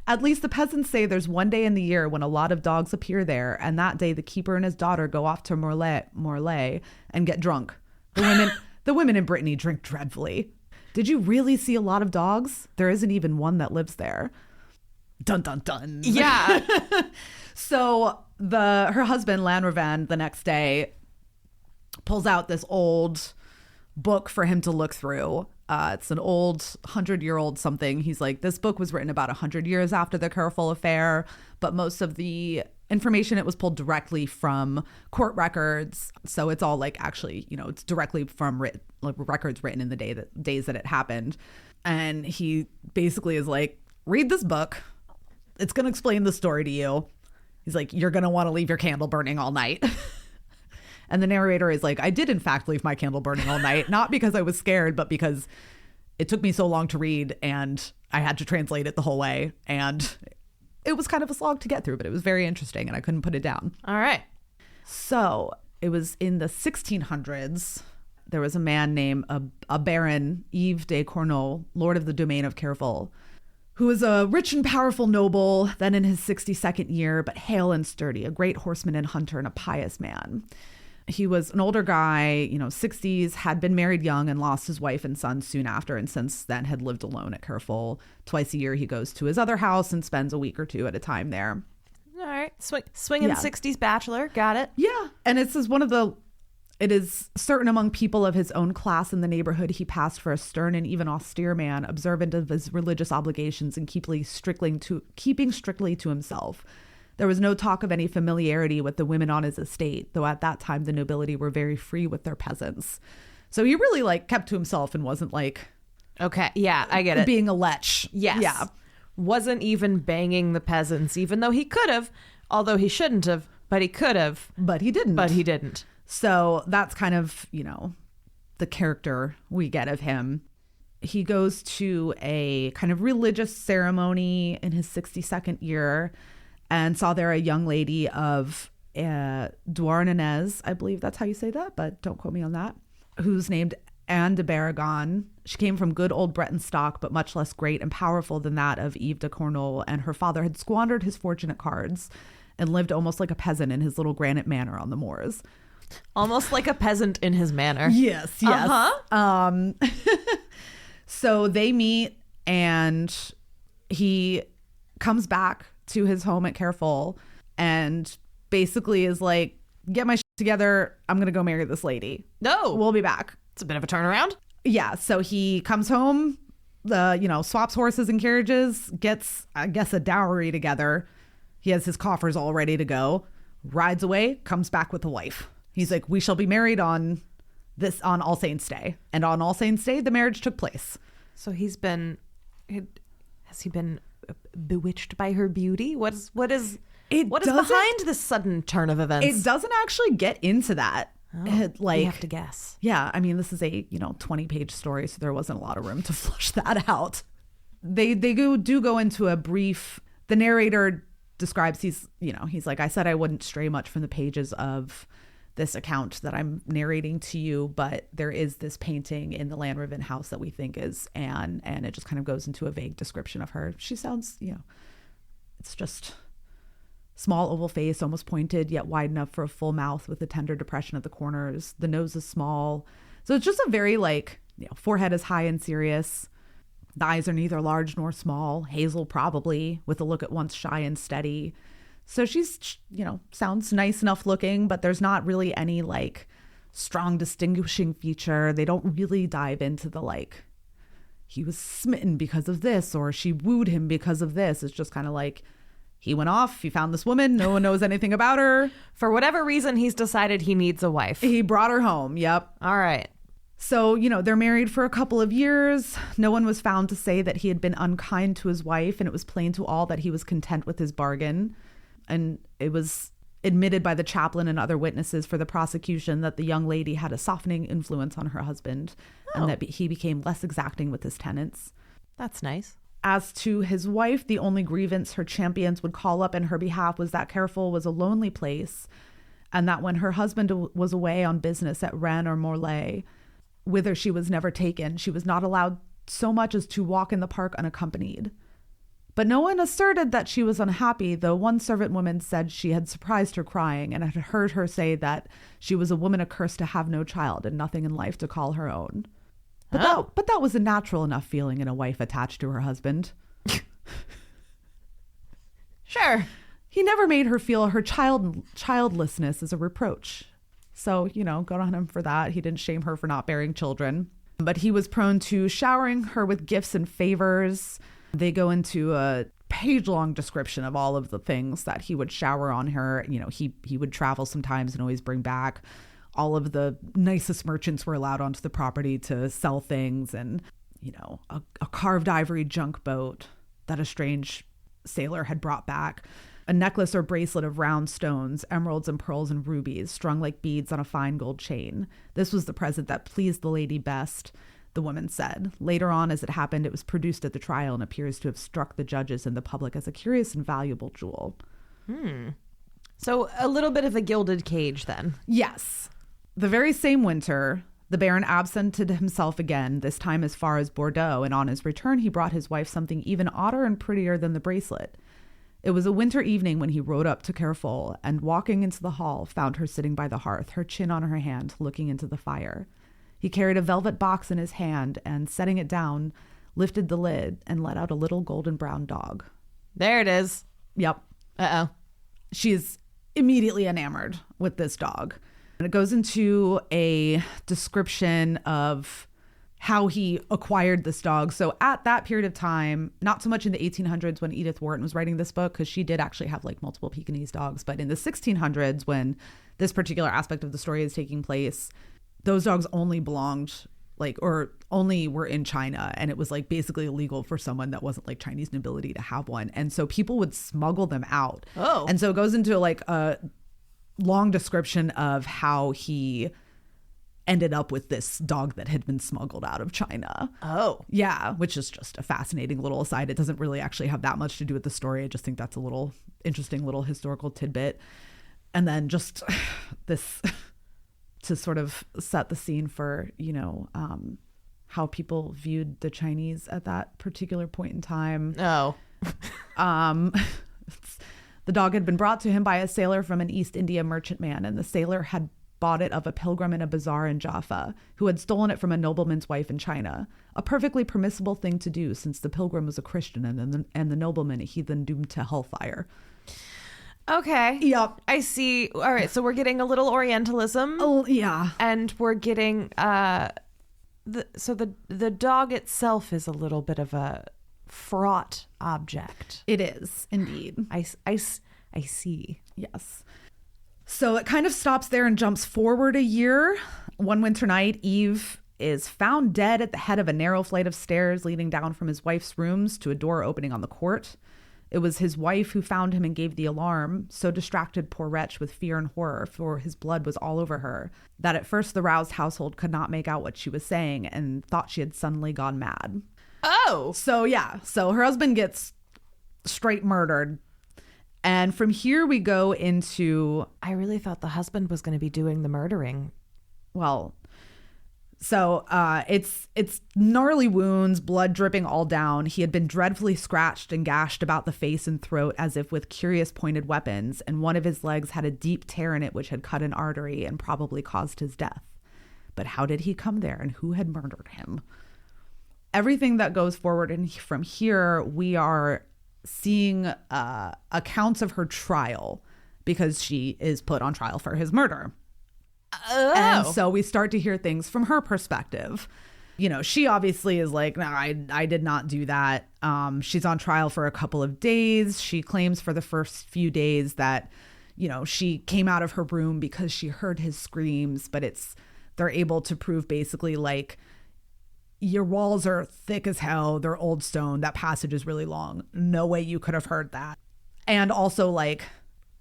At least the peasants say there's one day in the year when a lot of dogs appear there, and that day the keeper and his daughter go off to Morlaix and get drunk. The women in Brittany drink dreadfully. Did you really see a lot of dogs? There isn't even one that lives there. Dun, dun, dun. Yeah. So her husband, Lanriven, the next day pulls out this old book for him to look through. It's an old 100-year-old something. He's like, this book was written about 100 years after the Kerfol affair, but most of the information, it was pulled directly from court records. So it's all like, actually, you know, it's directly from records written in the days that it happened. And he basically is like, read this book. It's going to explain the story to you. He's like, you're going to want to leave your candle burning all night. And the narrator is like, I did in fact leave my candle burning all night, not because I was scared, but because it took me so long to read and I had to translate it the whole way. And it was kind of a slog to get through, but it was very interesting and I couldn't put it down. All right. So it was in the 1600s. There was a man named a Baron, Yves de Cornol, lord of the domain of Kerfol, who was a rich and powerful noble, then in his 62nd year, but hale and sturdy, a great horseman and hunter and a pious man. He was an older guy, 60s, had been married young and lost his wife and son soon after, and since then had lived alone at Kerfol. Twice a year he goes to his other house and spends a week or two at a time there. All right. Swinging 60s bachelor. Got it. Yeah. And it is certain among people of his own class in the neighborhood he passed for a stern and even austere man, observant of his religious obligations and keeping strictly to himself. There was no talk of any familiarity with the women on his estate, though at that time the nobility were very free with their peasants. So he really kept to himself and wasn't okay, yeah, I get it. Being a lech. Yes. Yeah. wasn't even banging the peasants, even though he could have, although he shouldn't have, but he could have. But he didn't. So that's kind of, the character we get of him. He goes to a kind of religious ceremony in his 62nd year and saw there a young lady of Douarnenez, I believe that's how you say that, but don't quote me on that, who's named Anne de Barragon. She came from good old Breton stock, but much less great and powerful than that of Yves de Cornol, and her father had squandered his fortune at cards and lived almost like a peasant in his little granite manor on the moors. Almost like a peasant in his manor. Yes. So they meet, and he comes back to his home at Kerfol and basically is like, get my shit together. I'm going to go marry this lady. No. We'll be back. It's a bit of a turnaround. Yeah. So he comes home, swaps horses and carriages, gets, I guess, a dowry together. He has his coffers all ready to go, rides away, comes back with a wife. He's like, we shall be married on All Saints' Day. And on All Saints' Day, the marriage took place. So has he been bewitched by her beauty? What is behind this sudden turn of events? It doesn't actually get into that. We have to guess. Yeah, I mean, this is a 20-page story, so there wasn't a lot of room to flush that out. They do go into a brief. The narrator describes he's like, I said I wouldn't stray much from the pages of this account that I'm narrating to you, but there is this painting in the Lanriven house that we think is Anne, and it just kind of goes into a vague description of her. She sounds, it's just small oval face, almost pointed, yet wide enough for a full mouth with a tender depression at the corners. The nose is small. So it's just a very forehead is high and serious. The eyes are neither large nor small, hazel probably, with a look at once shy and steady. So she's, sounds nice enough looking, but there's not really any strong distinguishing feature. They don't really dive into the he was smitten because of this, or she wooed him because of this. It's just kind of he went off, he found this woman, no one knows anything about her. For whatever reason, he's decided he needs a wife. He brought her home. Yep. All right. So, they're married for a couple of years. No one was found to say that he had been unkind to his wife, and it was plain to all that he was content with his bargain. And it was admitted by the chaplain and other witnesses for the prosecution that the young lady had a softening influence on her husband, and that he became less exacting with his tenants. That's nice. As to his wife, the only grievance her champions would call up in her behalf was that Kerfol was a lonely place, and that when her husband was away on business at Rennes or Morlaix, whither she was never taken, she was not allowed so much as to walk in the park unaccompanied. But no one asserted that she was unhappy, though one servant woman said she had surprised her crying and had heard her say that she was a woman accursed to have no child and nothing in life to call her own. But that was a natural enough feeling in a wife attached to her husband. Sure. He never made her feel her childlessness as a reproach. So, good on him for that. He didn't shame her for not bearing children. But he was prone to showering her with gifts and favors. They go into a page-long description of all of the things that he would shower on her. He would travel sometimes and always bring back. All of the nicest merchants were allowed onto the property to sell things, and, a carved ivory junk boat that a strange sailor had brought back. A necklace or bracelet of round stones, emeralds and pearls and rubies, strung like beads on a fine gold chain. This was the present that pleased the lady best, the woman said. Later on, as it happened, it was produced at the trial and appears to have struck the judges and the public as a curious and valuable jewel. So a little bit of a gilded cage then. Yes. The very same winter, the Baron absented himself again, this time as far as Bordeaux, and on his return he brought his wife something even odder and prettier than the bracelet. It was a winter evening when he rode up to Kerfol, and walking into the hall found her sitting by the hearth, her chin on her hand, looking into the fire. He carried a velvet box in his hand and, setting it down, lifted the lid and let out a little golden brown dog. There it is. Yep. Uh-oh. She's immediately enamored with this dog. And it goes into a description of how he acquired this dog. So at that period of time, not so much in the 1800s when Edith Wharton was writing this book, because she did actually have multiple Pekingese dogs, but in the 1600s when this particular aspect of the story is taking place, those dogs only belonged like, or only were in China, and it was like basically illegal for someone that wasn't like Chinese nobility to have one. And so people would smuggle them out. Oh. And so it goes into like a long description of how he ended up with this dog that had been smuggled out of China. Oh. Yeah, which is just a fascinating little aside. It doesn't really actually have that much to do with the story. I just think that's a little interesting little historical tidbit. And then just this to sort of set the scene for, how people viewed the Chinese at that particular point in time. Oh. The dog had been brought to him by a sailor from an East India merchantman, and the sailor had bought it of a pilgrim in a bazaar in Jaffa, who had stolen it from a nobleman's wife in China. A perfectly permissible thing to do, since the pilgrim was a Christian and the nobleman a heathen doomed to hellfire. Okay. Yep. I see. All right. So we're getting a little Orientalism. Oh, yeah. And we're getting the dog itself is a little bit of a fraught object. It is, indeed. I see. Yes. So it kind of stops there and jumps forward a year. One winter night, Eve is found dead at the head of a narrow flight of stairs leading down from his wife's rooms to a door opening on the court. It was his wife who found him and gave the alarm, so distracted, poor wretch, with fear and horror, for his blood was all over her, that at first the roused household could not make out what she was saying and thought she had suddenly gone mad. Oh! So her husband gets straight murdered. And from here we go into... I really thought the husband was going to be doing the murdering. Well... So it's gnarly wounds, blood dripping all down. He had been dreadfully scratched and gashed about the face and throat as if with curious pointed weapons, and one of his legs had a deep tear in it which had cut an artery and probably caused his death. But how did he come there, and who had murdered him? Everything that goes forward, and from here we are seeing accounts of her trial, because she is put on trial for his murder. Oh. And so we start to hear things from her perspective. She obviously is like, no, I did not do that. She's on trial for a couple of days. She claims for the first few days that, she came out of her room because she heard his screams, but they're able to prove basically like, your walls are thick as hell. They're old stone. That passage is really long. No way you could have heard that. And also like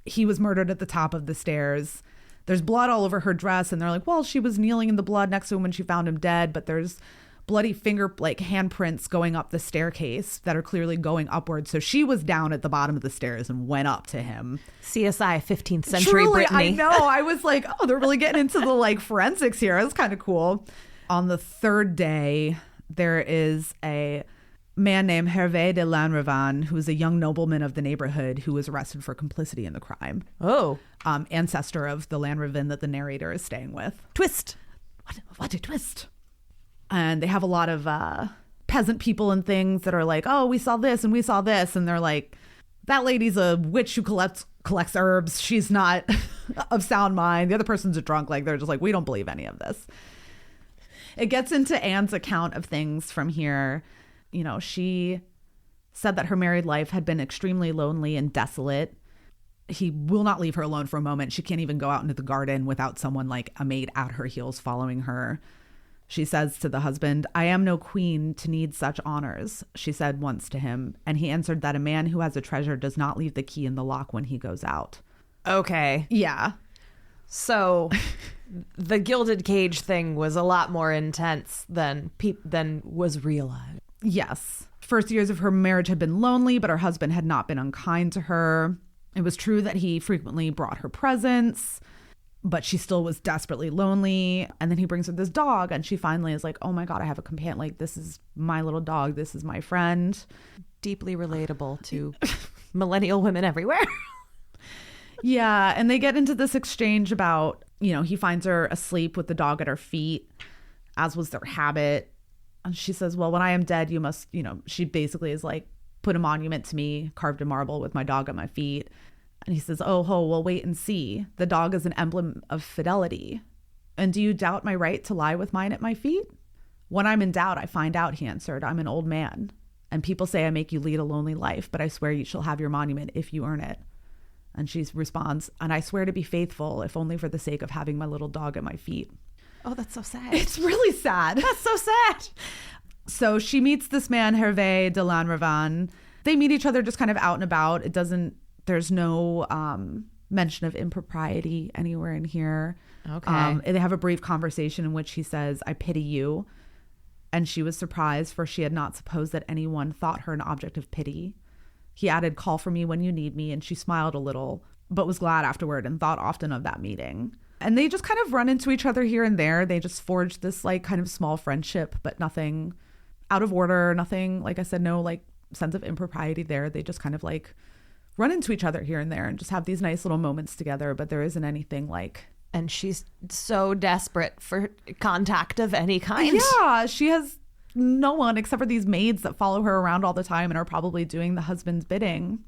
he was murdered at the top of the stairs. There's blood all over her dress, and they're like, well, she was kneeling in the blood next to him when she found him dead, but there's bloody handprints going up the staircase that are clearly going upwards. So she was down at the bottom of the stairs and went up to him. CSI 15th century Truly, Brittany. I know. I was like, oh, they're really getting into the forensics here. That's kind of cool. On the third day, there is a man named Hervé de Lanrivain, who is a young nobleman of the neighborhood who was arrested for complicity in the crime. Oh. Ancestor of the Lanrivain that the narrator is staying with. Twist. What a twist. And they have a lot of peasant people and things that are like, oh, we saw this and we saw this. And they're like, that lady's a witch who collects herbs. She's not of sound mind. The other person's a drunk. They're just like, we don't believe any of this. It gets into Anne's account of things from here. She said that her married life had been extremely lonely and desolate. He will not leave her alone for a moment. She can't even go out into the garden without someone like a maid at her heels following her. She says to the husband, I am no queen to need such honors, she said once to him. And he answered that a man who has a treasure does not leave the key in the lock when he goes out. Okay. Yeah. So the gilded cage thing was a lot more intense than was realized. Yes. First years of her marriage had been lonely, but her husband had not been unkind to her. It was true that he frequently brought her presents, but she still was desperately lonely. And then he brings her this dog, and she finally is like, oh my God, I have a companion. This is my little dog. This is my friend. Deeply relatable to millennial women everywhere. Yeah. And they get into this exchange about, he finds her asleep with the dog at her feet, as was their habit. And she says, well, when I am dead, you must, she basically is like, put a monument to me carved in marble with my dog at my feet. And he says, oh, well, wait and see. The dog is an emblem of fidelity. And do you doubt my right to lie with mine at my feet? When I'm in doubt, I find out, he answered. I'm an old man. And people say I make you lead a lonely life, but I swear you shall have your monument if you earn it. And she responds, and I swear to be faithful, if only for the sake of having my little dog at my feet. Oh, that's so sad. It's really sad. That's so sad. So she meets this man, Hervé de Lanrivain. They meet each other just kind of out and about. There's no mention of impropriety anywhere in here. Okay. They have a brief conversation in which he says, "I pity you." And she was surprised, for she had not supposed that anyone thought her an object of pity. He added, "Call for me when you need me." And she smiled a little, but was glad afterward and thought often of that meeting. And they just kind of run into each other here and there. They just forged this like kind of small friendship, but nothing out of order, nothing, like I said, no like sense of impropriety there. They just kind of like run into each other here and there and just have these nice little moments together, but there isn't anything like... And she's so desperate for contact of any kind. Yeah, she has no one except for these maids that follow her around all the time and are probably doing the husband's bidding.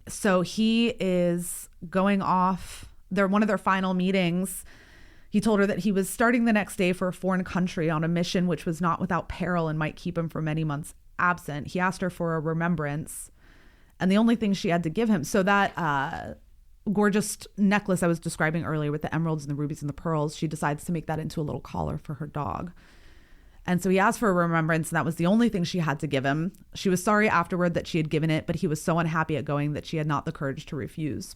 So he is going off. They're one of their final meetings. He told her that he was starting the next day for a foreign country on a mission which was not without peril and might keep him for many months absent. He asked her for a remembrance, and the only thing she had to give him, so that gorgeous necklace I was describing earlier with the emeralds and the rubies and the pearls, she decides to make that into a little collar for her dog. And so he asked for a remembrance, and that was the only thing she had to give him. She was sorry afterward that she had given it, but he was so unhappy at going that she had not the courage to refuse.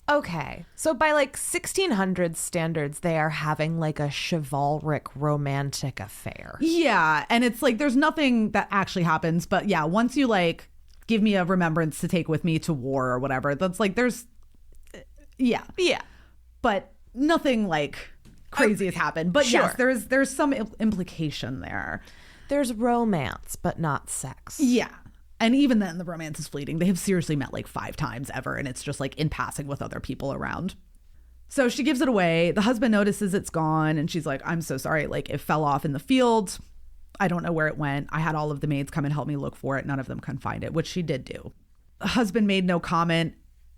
Okay. So by like 1600 standards, they are having like a chivalric romantic affair. Yeah. And it's like, there's nothing that actually happens. But yeah, once you like give me a remembrance to take with me to war or whatever, that's like, there's, yeah. Yeah. But nothing like crazy has happened. But sure. Yes, there's some implication there. There's romance, but not sex. Yeah. And even then, the romance is fleeting. They have seriously met like 5 times ever, and it's just like in passing with other people around. So she gives it away. The husband notices it's gone, and she's like, "I'm so sorry. Like, it fell off in the field. I don't know where it went. I had all of the maids come and help me look for it. None of them can find it," which she did do. The husband made no comment,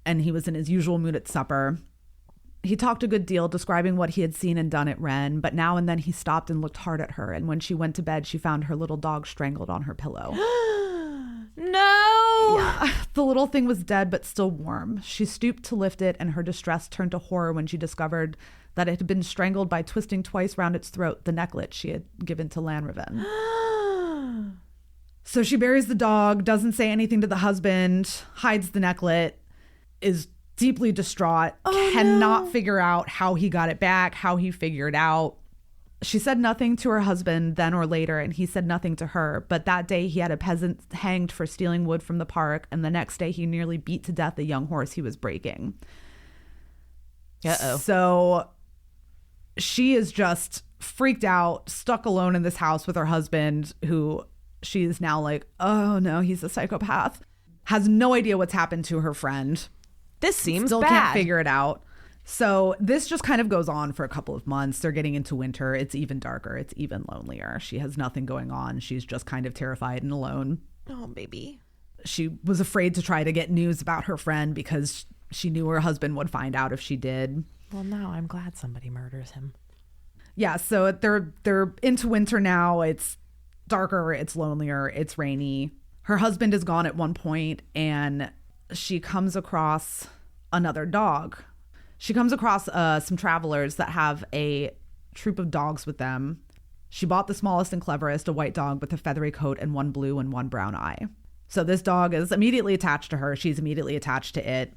and he was in his usual mood at supper. He talked a good deal, describing what he had seen and done at Rennes, but now and then he stopped and looked hard at her, and when she went to bed, she found her little dog strangled on her pillow. No! Yeah. The little thing was dead, but still warm. She stooped to lift it, and her distress turned to horror when she discovered that it had been strangled by twisting twice round its throat the necklet she had given to Lanrivain. So she buries the dog, doesn't say anything to the husband, hides the necklet, is deeply distraught, cannot figure out how he got it back, how he figured out. She said nothing to her husband then or later, and he said nothing to her. But that day he had a peasant hanged for stealing wood from the park, and the next day he nearly beat to death a young horse he was breaking. Uh-oh. So she is just freaked out, stuck alone in this house with her husband, who she is now like, oh no, he's a psychopath. Has no idea what's happened to her friend. This seems Still bad. can't figure it out. So this just kind of goes on for a couple of months. They're getting into winter. It's even darker. It's even lonelier. She has nothing going on. She's just kind of terrified and alone. Oh, baby. She was afraid to try to get news about her friend because she knew her husband would find out if she did. Well, now I'm glad somebody murders him. Yeah, so they're into winter now. It's darker. It's lonelier. It's rainy. Her husband is gone at one point, and she comes across another dog. She comes across some travelers that have a troop of dogs with them. She bought the smallest and cleverest, a white dog with a feathery coat and one blue and one brown eye. So this dog is immediately attached to her. She's immediately attached to it.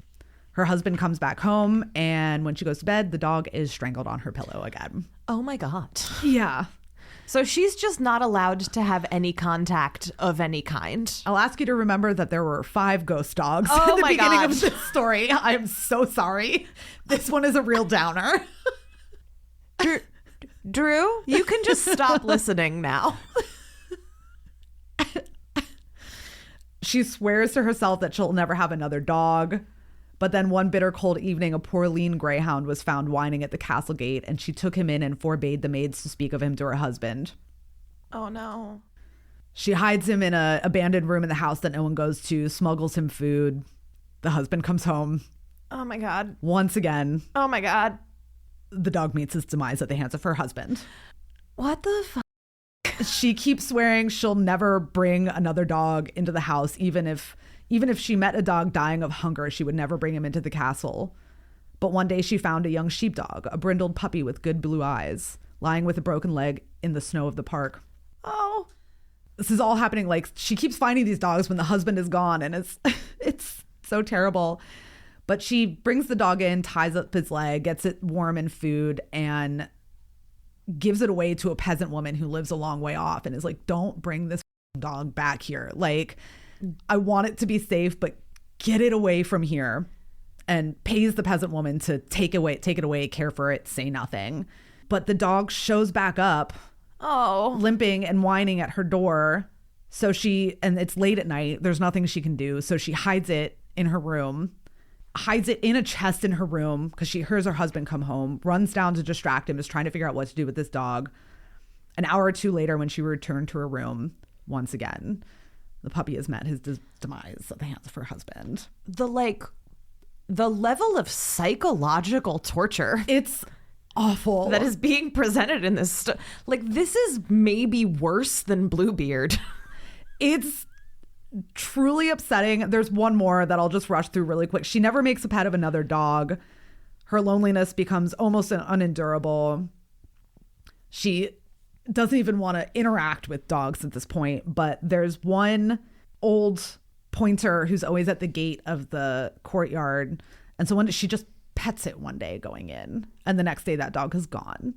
Her husband comes back home, and when she goes to bed, the dog is strangled on her pillow again. Oh my God. Yeah. So she's just not allowed to have any contact of any kind. I'll ask you to remember that there were 5 ghost dogs Oh at the my beginning God. of this story. I'm so sorry. This one is a real downer. Drew, you can just stop listening now. She swears to herself that she'll never have another dog. But then one bitter cold evening, a poor lean greyhound was found whining at the castle gate, and she took him in and forbade the maids to speak of him to her husband. Oh no. She hides him in an abandoned room in the house that no one goes to, smuggles him food. The husband comes home. Oh my God. Once again, Oh my God. the dog meets his demise at the hands of her husband. What the fuck? She keeps swearing she'll never bring another dog into the house, even if she met a dog dying of hunger, she would never bring him into the castle. But one day she found a young sheepdog, a brindled puppy with good blue eyes, lying with a broken leg in the snow of the park. Oh. This is all happening. Like, she keeps finding these dogs when the husband is gone, and it's so terrible. But she brings the dog in, ties up his leg, gets it warm and food, and gives it away to a peasant woman who lives a long way off and is like, don't bring this dog back here. Like, I want it to be safe, but get it away from here. And pays the peasant woman to take it away, care for it, say nothing. But the dog shows back up, limping and whining at her door. So and it's late at night. There's nothing she can do. So she hides it in her room, hides it in a chest in her room because she hears her husband come home, runs down to distract him, is trying to figure out what to do with this dog. An hour or two later, when she returned to her room, once again, the puppy has met his demise at the hands of her husband. The level of psychological torture. It's awful. That is being presented in this. This is maybe worse than Bluebeard. It's truly upsetting. There's one more that I'll just rush through really quick. She never makes a pet of another dog. Her loneliness becomes almost unendurable. She doesn't even want to interact with dogs at this point. But there's one old pointer who's always at the gate of the courtyard, and so she just pets it one day going in, and the next day that dog is gone.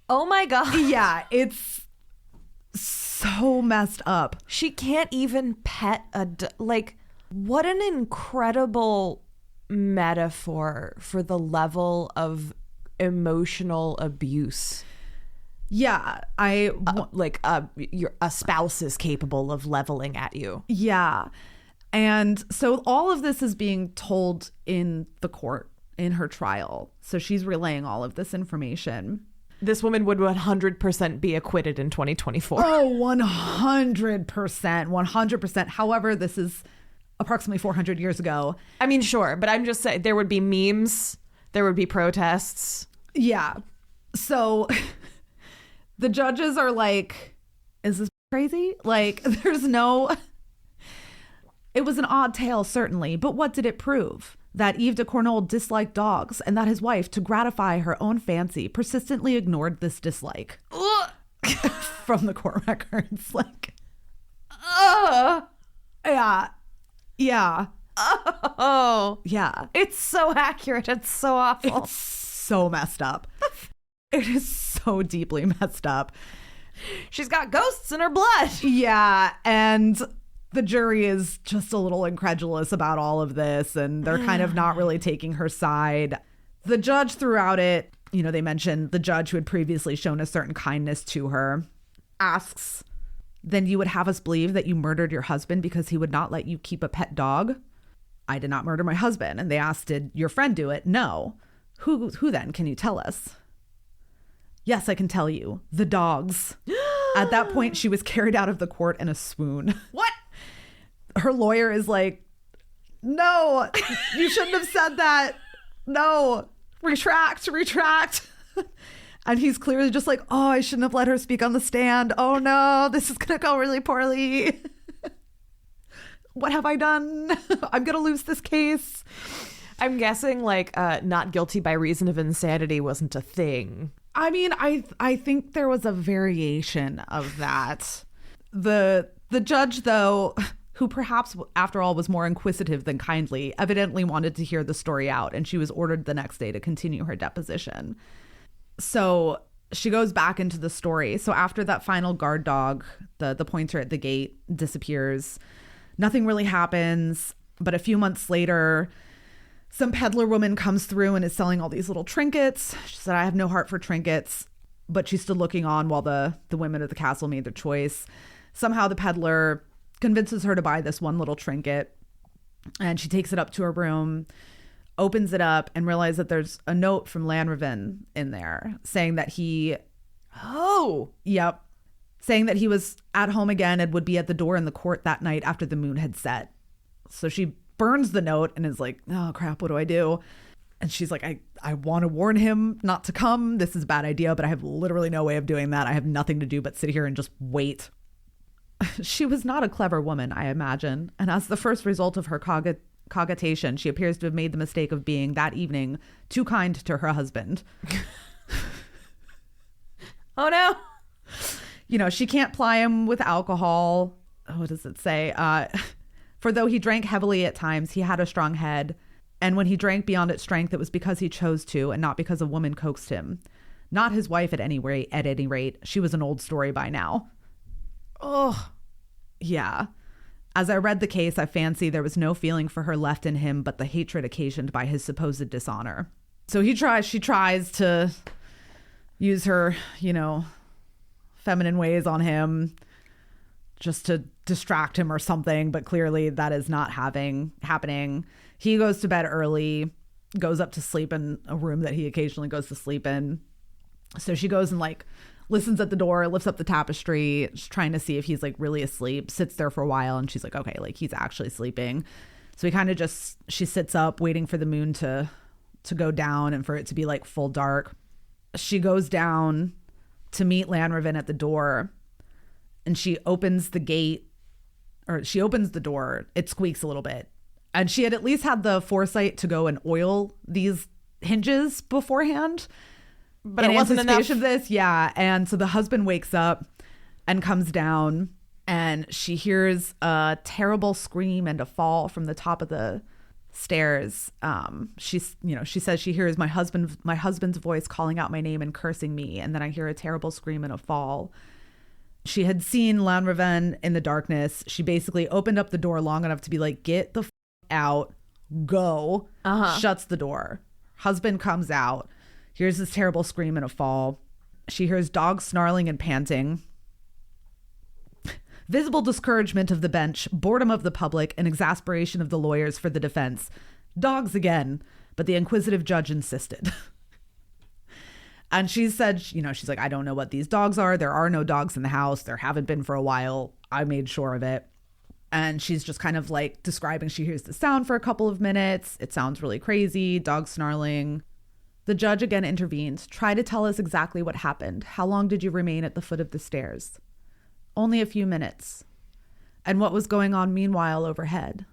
Oh my god. Yeah, it's so messed up. She can't even pet what an incredible metaphor for the level of emotional abuse. Yeah, a spouse is capable of leveling at you. Yeah. And so all of this is being told in the court, in her trial. So she's relaying all of this information. This woman would 100% be acquitted in 2024. Oh, 100%. 100%. However, this is approximately 400 years ago. I mean, sure. But I'm just saying there would be memes. There would be protests. Yeah. So the judges are like, is this crazy? Like, there's no... It was an odd tale, certainly, but what did it prove? That Yves de Cornol disliked dogs and that his wife, to gratify her own fancy, persistently ignored this dislike. From the court records. Yeah. Yeah. Oh. Yeah. It's so accurate. It's so awful. It's so messed up. It is so deeply messed up. She's got ghosts in her blood. Yeah. And the jury is just a little incredulous about all of this, and they're kind of not really taking her side. The judge throughout it, they mentioned the judge who had previously shown a certain kindness to her, asks, then you would have us believe that you murdered your husband because he would not let you keep a pet dog? I did not murder my husband. And they asked, did your friend do it? No. Who then? Can you tell us? Yes, I can tell you. The dogs. At that point, she was carried out of the court in a swoon. What? Her lawyer is like, no, you shouldn't have said that. No, retract. And he's clearly just like, oh, I shouldn't have let her speak on the stand. Oh no, this is going to go really poorly. What have I done? I'm going to lose this case. I'm guessing not guilty by reason of insanity wasn't a thing. I mean, I think there was a variation of that. The judge, though, who perhaps, after all, was more inquisitive than kindly, evidently wanted to hear the story out, and she was ordered the next day to continue her deposition. So she goes back into the story. So after that final guard dog, the pointer at the gate, disappears, nothing really happens. But a few months later, some peddler woman comes through and is selling all these little trinkets. She said, I have no heart for trinkets. But she stood looking on while the women of the castle made their choice. Somehow the peddler convinces her to buy this one little trinket, and she takes it up to her room, opens it up, and realizes that there's a note from Lanrivain in there saying that saying that he was at home again and would be at the door in the court that night after the moon had set. So she burns the note and is like, oh crap, what do I do? And she's like, I want to warn him not to come. This is a bad idea, but I have literally no way of doing that. I have nothing to do but sit here and just wait. She was not a clever woman, I imagine. And as the first result of her cogitation, she appears to have made the mistake of being, that evening, too kind to her husband. Oh, no. You know, she can't ply him with alcohol. What does it say? For though he drank heavily at times, he had a strong head. And when he drank beyond its strength, it was because he chose to and not because a woman coaxed him. Not his wife at any rate. She was an old story by now. Oh, yeah. As I read the case, I fancy there was no feeling for her left in him but the hatred occasioned by his supposed dishonor. So she tries to use her, you know, feminine ways on him just to distract him or something, but clearly that is not happening. He goes to bed early, goes up to sleep in a room that he occasionally goes to sleep in. So she goes and like listens at the door, lifts up the tapestry, just trying to see if he's like really asleep, sits there for a while, and she's like, okay, like he's actually sleeping. So he kind of she sits up waiting for the moon to go down and for it to be like full dark. She goes down to meet Lanrivan at the door, and she opens the gate, or she opens the door. It squeaks a little bit. And she had at least had the foresight to go and oil these hinges beforehand. But it wasn't enough. Of this, yeah. And so the husband wakes up and comes down, and she hears a terrible scream and a fall from the top of the stairs. She says she hears my husband's voice calling out my name and cursing me, and then I hear a terrible scream and a fall. She had seen Lanrivan in the darkness. She basically opened up the door long enough to be like, get the out, go. Shuts the door. Husband comes out. Here's this terrible scream and a fall. She hears dogs snarling and panting. Visible discouragement of the bench, boredom of the public, and exasperation of the lawyers for the defense. Dogs again, but the inquisitive judge insisted. And she said, you know, she's like, I don't know what these dogs are. There are no dogs in the house. There haven't been for a while. I made sure of it. And she's just kind of like describing, she hears the sound for a couple of minutes. It sounds really crazy. Dogs snarling. The judge again intervened. Try to tell us exactly what happened. How long did you remain at the foot of the stairs? Only a few minutes. And what was going on meanwhile overhead?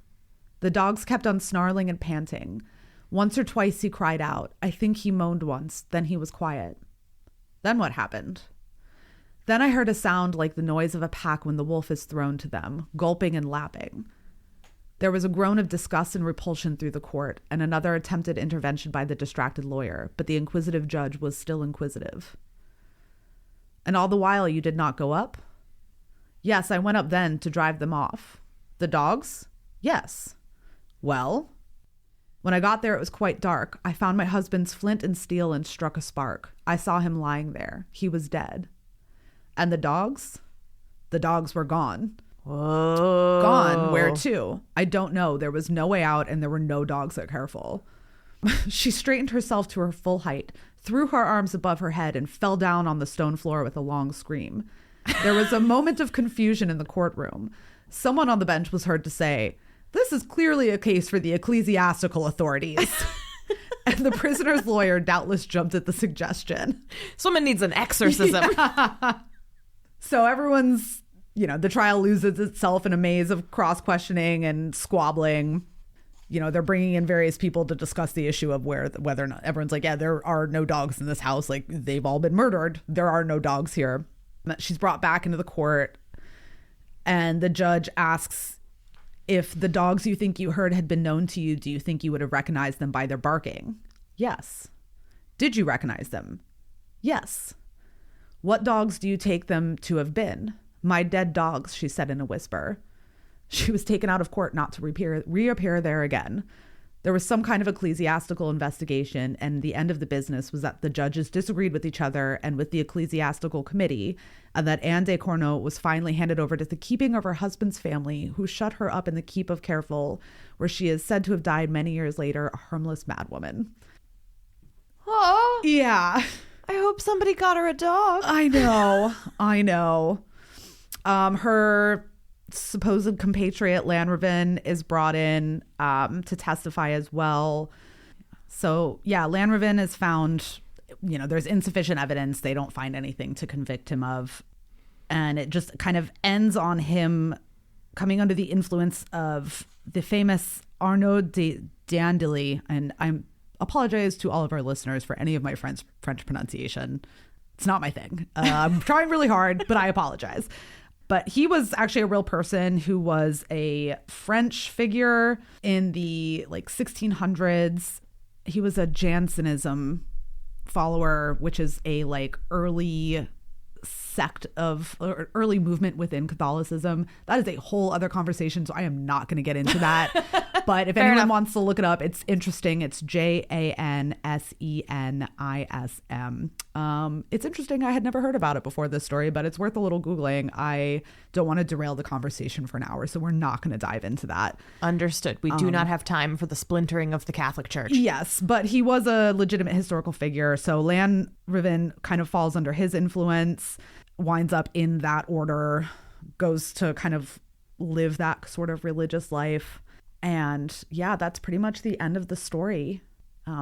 The dogs kept on snarling and panting. Once or twice he cried out. I think he moaned once. Then he was quiet. Then what happened? Then I heard a sound like the noise of a pack when the wolf is thrown to them, gulping and lapping. There was a groan of disgust and repulsion through the court, and another attempted intervention by the distracted lawyer, but the inquisitive judge was still inquisitive. And all the while you did not go up? Yes, I went up then to drive them off. The dogs? Yes. Well? When I got there, it was quite dark. I found my husband's flint and steel and struck a spark. I saw him lying there. He was dead. And the dogs? The dogs were gone. Whoa. Gone? Where to? I don't know. There was no way out, and there were no dogs at Kerfol. She straightened herself to her full height, threw her arms above her head, and fell down on the stone floor with a long scream. There was a moment of confusion in the courtroom. Someone on the bench was heard to say, "This is clearly a case for the ecclesiastical authorities." And the prisoner's lawyer doubtless jumped at the suggestion. This woman needs an exorcism. Yeah. So everyone's, you know, the trial loses itself in a maze of cross-questioning and squabbling. You know, they're bringing in various people to discuss the issue of whether or not everyone's like, yeah, there are no dogs in this house. Like, they've all been murdered. There are no dogs here. She's brought back into the court, and the judge asks, if the dogs you think you heard had been known to you, do you think you would have recognized them by their barking? Yes. Did you recognize them? Yes. What dogs do you take them to have been? My dead dogs, she said in a whisper. She was taken out of court not to reappear there again. There was some kind of ecclesiastical investigation, and the end of the business was that the judges disagreed with each other and with the ecclesiastical committee, and that Anne de Corneau was finally handed over to the keeping of her husband's family, who shut her up in the keep of Kerfol, where she is said to have died many years later, a harmless madwoman. Oh, yeah. I hope somebody got her a dog. I know. Her supposed compatriot Lanrivan is brought in to testify as well. So yeah, Lanrivan is found, you know, there's insufficient evidence. They don't find anything to convict him of. And it just kind of ends on him coming under the influence of the famous Arnaud de Dandilly. And I apologize to all of our listeners for any of my French pronunciation. It's not my thing. I'm trying really hard, but I apologize. But he was actually a real person who was a French figure in the like 1600s. He was a Jansenism follower, which is a like early sect of or early movement within Catholicism. That is a whole other conversation, so I am not going to get into that. But if anyone wants to look it up, it's interesting. It's Jansenism. It's interesting. I had never heard about it before this story, but it's worth a little Googling. I don't want to derail the conversation for an hour, so we're not going to dive into that. Understood. We do not have time for the splintering of the Catholic Church. Yes, but he was a legitimate historical figure. So Lanrivain kind of falls under his influence, winds up in that order, goes to kind of live that sort of religious life. And yeah, that's pretty much the end of the story.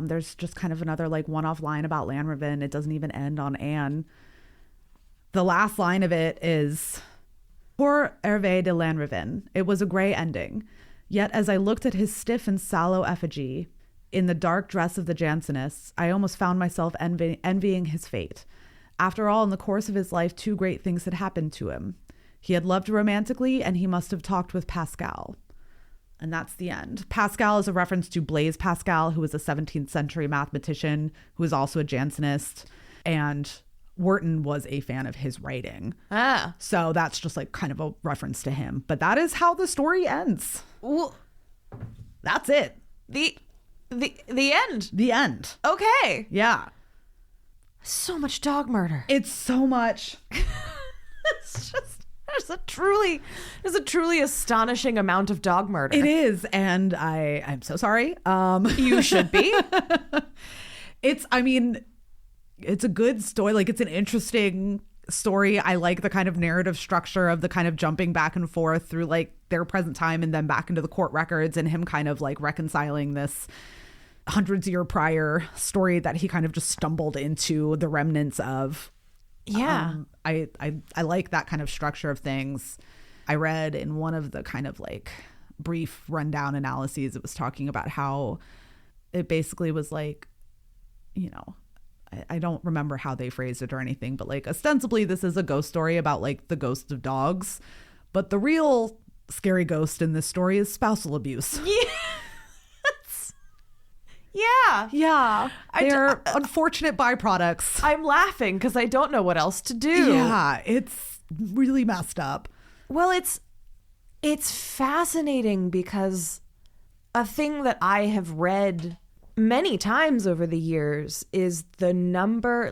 There's just kind of another like one-off line about Lanrivain. It doesn't even end on Anne. The last line of it is, "Poor Hervé de Lanrivain. It was a grey ending. Yet as I looked at his stiff and sallow effigy in the dark dress of the Jansenists, I almost found myself envying his fate. After all, in the course of his life, 2 great things had happened to him. He had loved romantically, and he must have talked with Pascal." And that's the end. Pascal is a reference to Blaise Pascal, who was a 17th century mathematician who was also a Jansenist. And Wharton was a fan of his writing. So that's just like kind of a reference to him. But that is how the story ends. Well, that's it. The end. The end. Okay. Yeah. So much dog murder. It's so much. It's just... There's a truly astonishing amount of dog murder. It is, and I'm so sorry. You should be. It's a good story. Like, it's an interesting story. I like the kind of narrative structure of the kind of jumping back and forth through like their present time and then back into the court records, and him kind of like reconciling this hundreds of year prior story that he kind of just stumbled into the remnants of. Yeah. I like that kind of structure of things. I read in one of the kind of like brief rundown analyses, it was talking about how it basically was like, you know, I don't remember how they phrased it or anything, but like ostensibly this is a ghost story about like the ghosts of dogs, but the real scary ghost in this story is spousal abuse. Yeah. They're unfortunate byproducts. I'm laughing because I don't know what else to do. Yeah, it's really messed up. Well, it's fascinating because a thing that I have read many times over the years is the number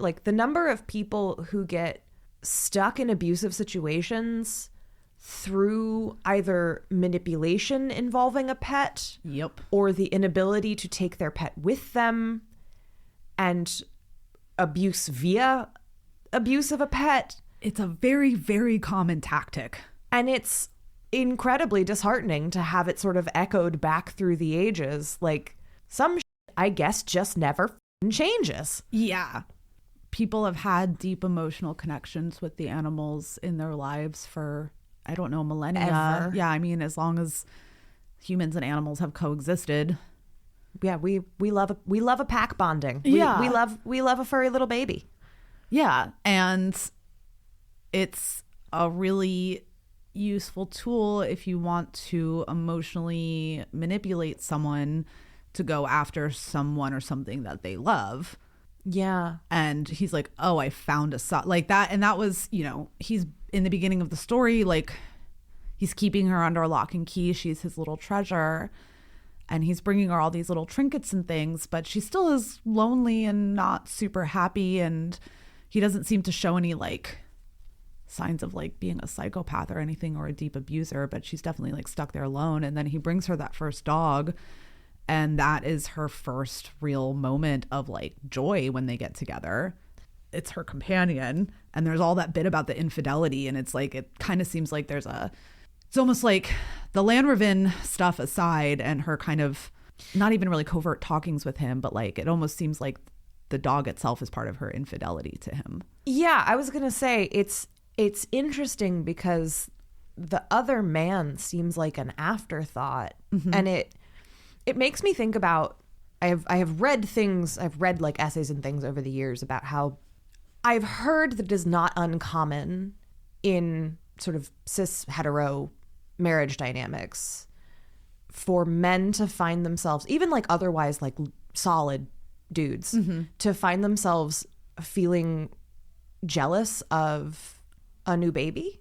of people who get stuck in abusive situations through either manipulation involving a pet, or the inability to take their pet with them, and abuse via abuse of a pet. It's a very, very common tactic. And it's incredibly disheartening to have it sort of echoed back through the ages. Like, some shit, I guess, just never f***ing changes. Yeah. People have had deep emotional connections with the animals in their lives for, I don't know, millennia. Ever. Yeah, I mean, as long as humans and animals have coexisted. Yeah, we love a pack bonding. We love a furry little baby. Yeah, and it's a really useful tool if you want to emotionally manipulate someone to go after someone or something that they love. Yeah. And he's like, oh, I found a like that. And that was, you know, he's in the beginning of the story, like he's keeping her under lock and key. She's his little treasure. And he's bringing her all these little trinkets and things, but she still is lonely and not super happy. And he doesn't seem to show any like signs of like being a psychopath or anything or a deep abuser, but she's definitely like stuck there alone. And then he brings her that first dog, and that is her first real moment of like joy when they get together. It's her companion, and there's all that bit about the infidelity, and it's like, it kind of seems like it's almost like the Lanrivain stuff aside and her kind of not even really covert talkings with him, but like it almost seems like the dog itself is part of her infidelity to him. Yeah, I was gonna say it's interesting because the other man seems like an afterthought, and it makes me think about, I have read things, I've read like essays and things over the years about how I've heard that it is not uncommon in sort of cis hetero marriage dynamics for men to find themselves, even like otherwise like solid dudes, to find themselves feeling jealous of a new baby.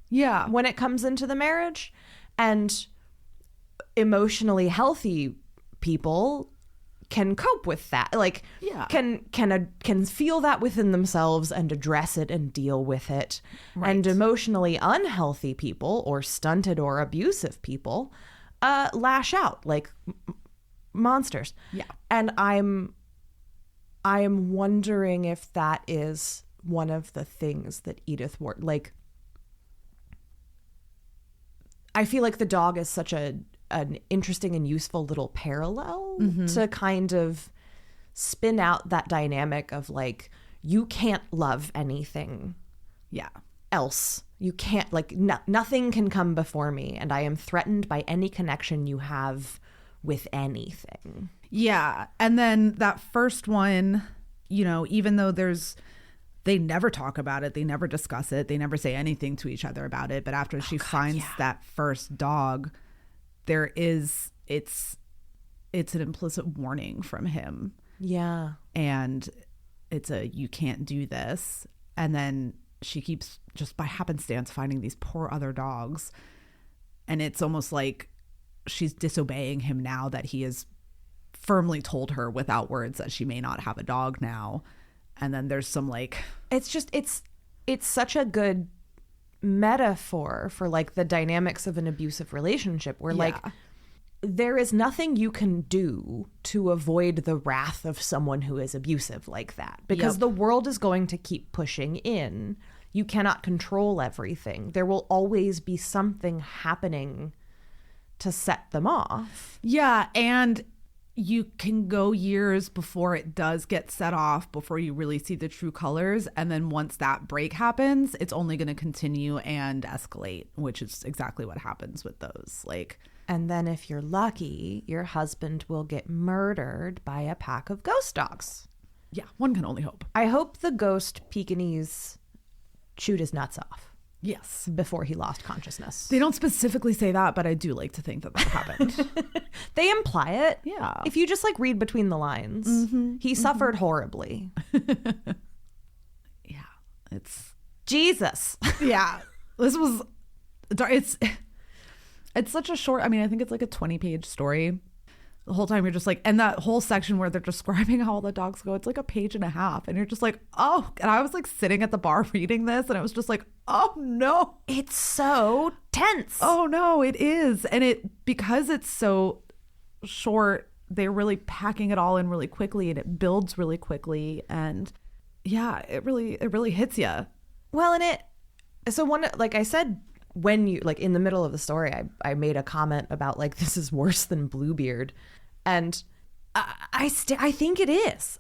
Yeah. When it comes into the marriage. And emotionally healthy people can cope with that, like can feel that within themselves and address it and deal with it. Right. And emotionally unhealthy people or stunted or abusive people lash out like monsters. Yeah. And I'm wondering if that is one of the things that Edith Wharton, like, I feel like the dog is such an interesting and useful little parallel to kind of spin out that dynamic of like, you can't love anything else. You can't, like, nothing can come before me, and I am threatened by any connection you have with anything. Yeah. And then that first one, you know, even though they never talk about it, they never discuss it, they never say anything to each other about it, but after she finds that first dog, it's an implicit warning from him. Yeah. And it's you can't do this. And then she keeps, just by happenstance, finding these poor other dogs. And it's almost like she's disobeying him now that he has firmly told her without words that she may not have a dog now. And then there's some like... It's such a good metaphor for like the dynamics of an abusive relationship where like there is nothing you can do to avoid the wrath of someone who is abusive like that, because the world is going to keep pushing in. You cannot control everything. There will always be something happening to set them off. Yeah, and you can go years before it does get set off, before you really see the true colors. And then once that break happens, it's only going to continue and escalate, which is exactly what happens with those. Like, and then if you're lucky, your husband will get murdered by a pack of ghost dogs. Yeah, one can only hope. I hope the ghost Pekingese chewed his nuts off. Yes. Before he lost consciousness. They don't specifically say that, but I do like to think that happened. They imply it. Yeah. If you just like read between the lines, he suffered horribly. Yeah. It's Jesus. Yeah. This was, it's such a short, I mean, I think it's like a 20-page story. The whole time you're just like, and that whole section where they're describing how all the dogs go, it's like a page and a half. And you're just like, oh, and I was like sitting at the bar reading this and it was just like, oh no. It's so tense. Oh no, it is. And because it's so short, they're really packing it all in really quickly and it builds really quickly. And yeah, it really hits you. Well, so one, like I said, when you, like in the middle of the story, I made a comment about like, this is worse than Bluebeard. And I think it is.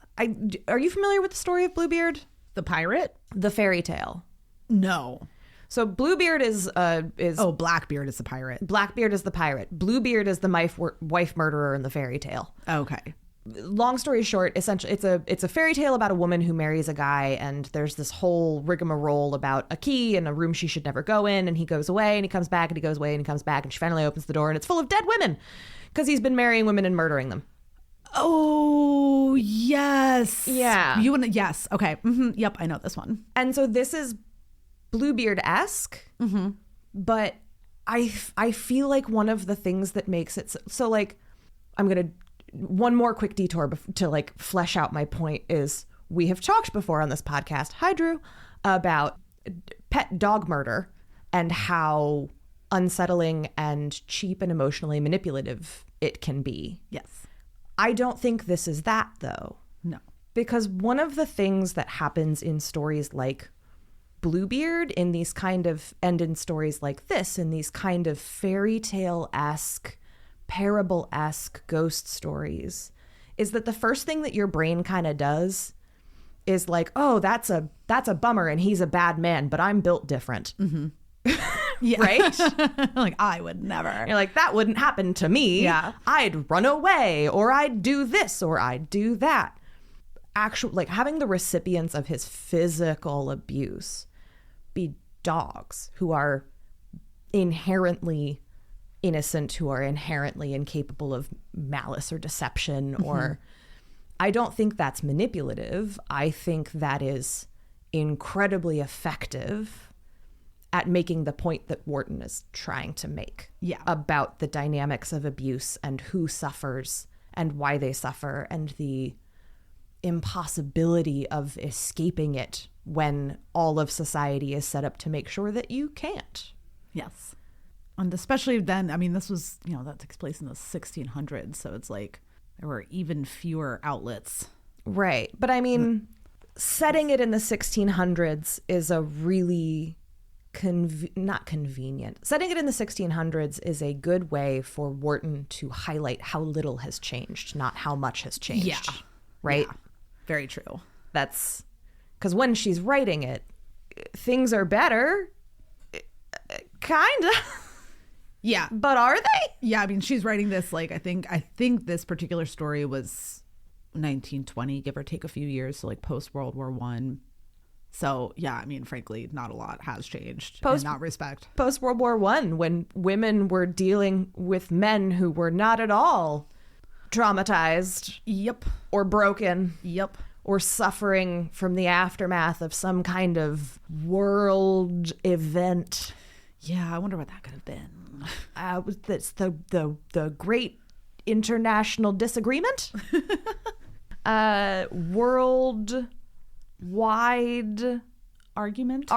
Are you familiar with the story of Bluebeard? The pirate? The fairy tale. No. So Bluebeard is Oh, Blackbeard is the pirate. Blackbeard is the pirate. Bluebeard is the wife murderer in the fairy tale. Okay. Long story short, essentially it's a fairy tale about a woman who marries a guy, and there's this whole rigmarole about a key and a room she should never go in, and he goes away and he comes back and he goes away and he comes back, and she finally opens the door and it's full of dead women because he's been marrying women and murdering them. Oh, yes. Yeah. Yes. Okay. Yep, I know this one. And so this is Bluebeard-esque, but I feel like one of the things that makes it so like, I'm going to, one more quick detour to like flesh out my point is we have talked before on this podcast, hi Drew, about pet dog murder and how unsettling and cheap and emotionally manipulative it can be. Yes. I don't think this is that though. No. Because one of the things that happens in stories like Bluebeard, in these kind of, and in stories like this, in these kind of fairy tale-esque, parable-esque ghost stories, is that the first thing that your brain kind of does is like, oh, that's a bummer and he's a bad man, but I'm built different. Yeah. Right? Like, I would never. You're like, that wouldn't happen to me. Yeah. I'd run away, or I'd do this, or I'd do that. actual, like having the recipients of his physical abuse be dogs who are inherently innocent, who are inherently incapable of malice or deception, or I don't think that's manipulative. I think that is incredibly effective at making the point that Wharton is trying to make about the dynamics of abuse and who suffers and why they suffer and the impossibility of escaping it when all of society is set up to make sure that you can't. Yes. And especially then, I mean, this was, that takes place in the 1600s. So it's like there were even fewer outlets. Right. But I mean, setting it in the 1600s is a really not convenient. Setting it in the 1600s is a good way for Wharton to highlight how little has changed, not how much has changed. Yeah. Right? Yeah. Very true. That's because when she's writing it, things are better. Kind of. Yeah. But are they? Yeah. I mean, she's writing this, like, I think this particular story was 1920, give or take a few years. So like post World War I. So yeah, I mean, frankly, not a lot has changed in that respect. Post World War I, when women were dealing with men who were not at all traumatized. Yep. Or broken. Yep. Or suffering from the aftermath of some kind of world event. Yeah, I wonder what that could have been. That's the great international disagreement. Worldwide argument.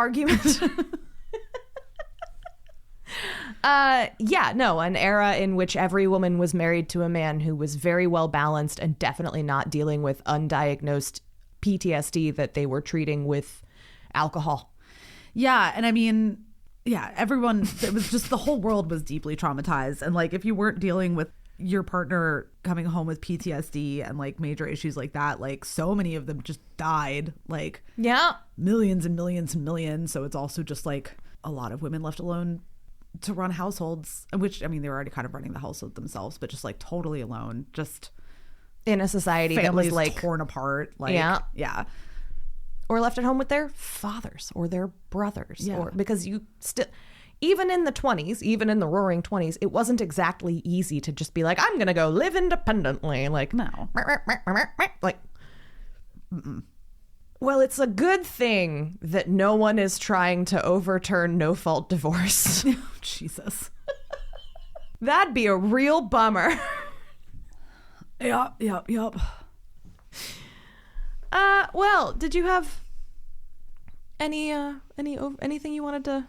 An era in which every woman was married to a man who was very well balanced and definitely not dealing with undiagnosed PTSD that they were treating with alcohol. Yeah, and I mean, yeah, everyone, it was just the whole world was deeply traumatized. And like, if you weren't dealing with your partner coming home with PTSD and like major issues like that, like so many of them just died, like millions and millions and millions. So it's also just like a lot of women left alone to run households, which, I mean, they were already kind of running the household themselves, but just like totally alone, just in a society that was like torn apart. Like, yeah. Or left at home with their fathers or their brothers. Yeah. Or because you still, even in the 20s, even in the roaring 20s, it wasn't exactly easy to just be like, I'm going to go live independently. Like, no. Like, well, it's a good thing that no one is trying to overturn no-fault divorce. Jesus. That'd be a real bummer. Yup. Well, did you have anything you wanted to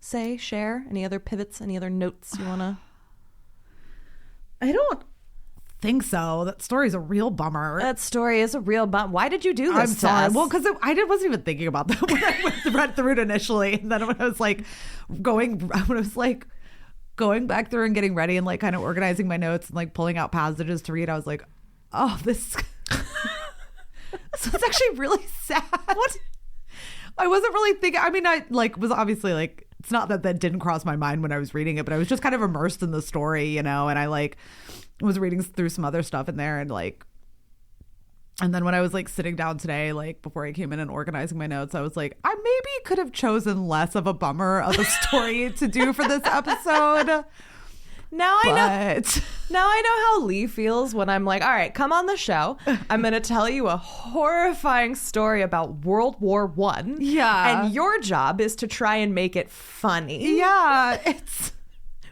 say, share? Any other pivots? Any other notes you want to? I don't think so. That story's a real bummer. That story is a real bummer. Why did you do this? I'm sorry. Well, because I wasn't even thinking about that when I read through it initially, and then when I was like going back through and getting ready and like kind of organizing my notes and like pulling out passages to read, I was like, oh, this. So it's actually really sad. What? I wasn't really thinking. I mean, I like was obviously like, it's not that didn't cross my mind when I was reading it, but I was just kind of immersed in the story, and I like was reading through some other stuff in there, and then when I was like sitting down today, like before I came in and organizing my notes, I was like, I maybe could have chosen less of a bummer of a story to do for this episode. Now I know how Lee feels when I'm like, all right, come on the show. I'm going to tell you a horrifying story about World War I. Yeah. And your job is to try and make it funny. Yeah. It's...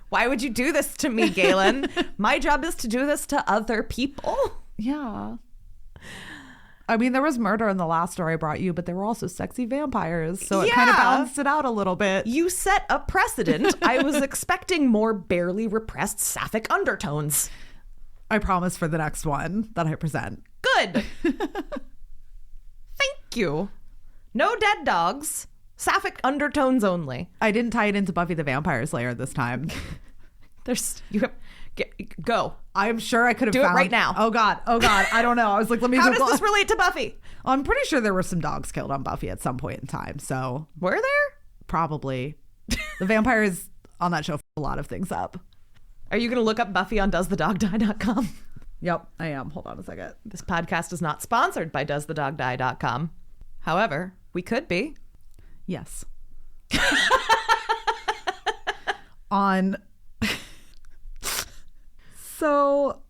Why would you do this to me, Galen? My job is to do this to other people. Yeah. I mean, there was murder in the last story I brought you, but there were also sexy vampires. So it kind of balanced it out a little bit. You set a precedent. I was expecting more barely repressed sapphic undertones. I promise for the next one that I present. Good. Thank you. No dead dogs. Sapphic undertones only. I didn't tie it into Buffy the Vampire Slayer this time. Go. I'm sure I could have do it right now. Oh God. I don't know. I was like, let me. How does this relate to Buffy? I'm pretty sure there were some dogs killed on Buffy at some point in time. So were there? Probably. The vampires on that show f*** a lot of things up. Are you going to look up Buffy on doesthedogdie.com? Yep, I am. Hold on a second. This podcast is not sponsored by doesthedogdie.com. However, we could be. Yes. On. So.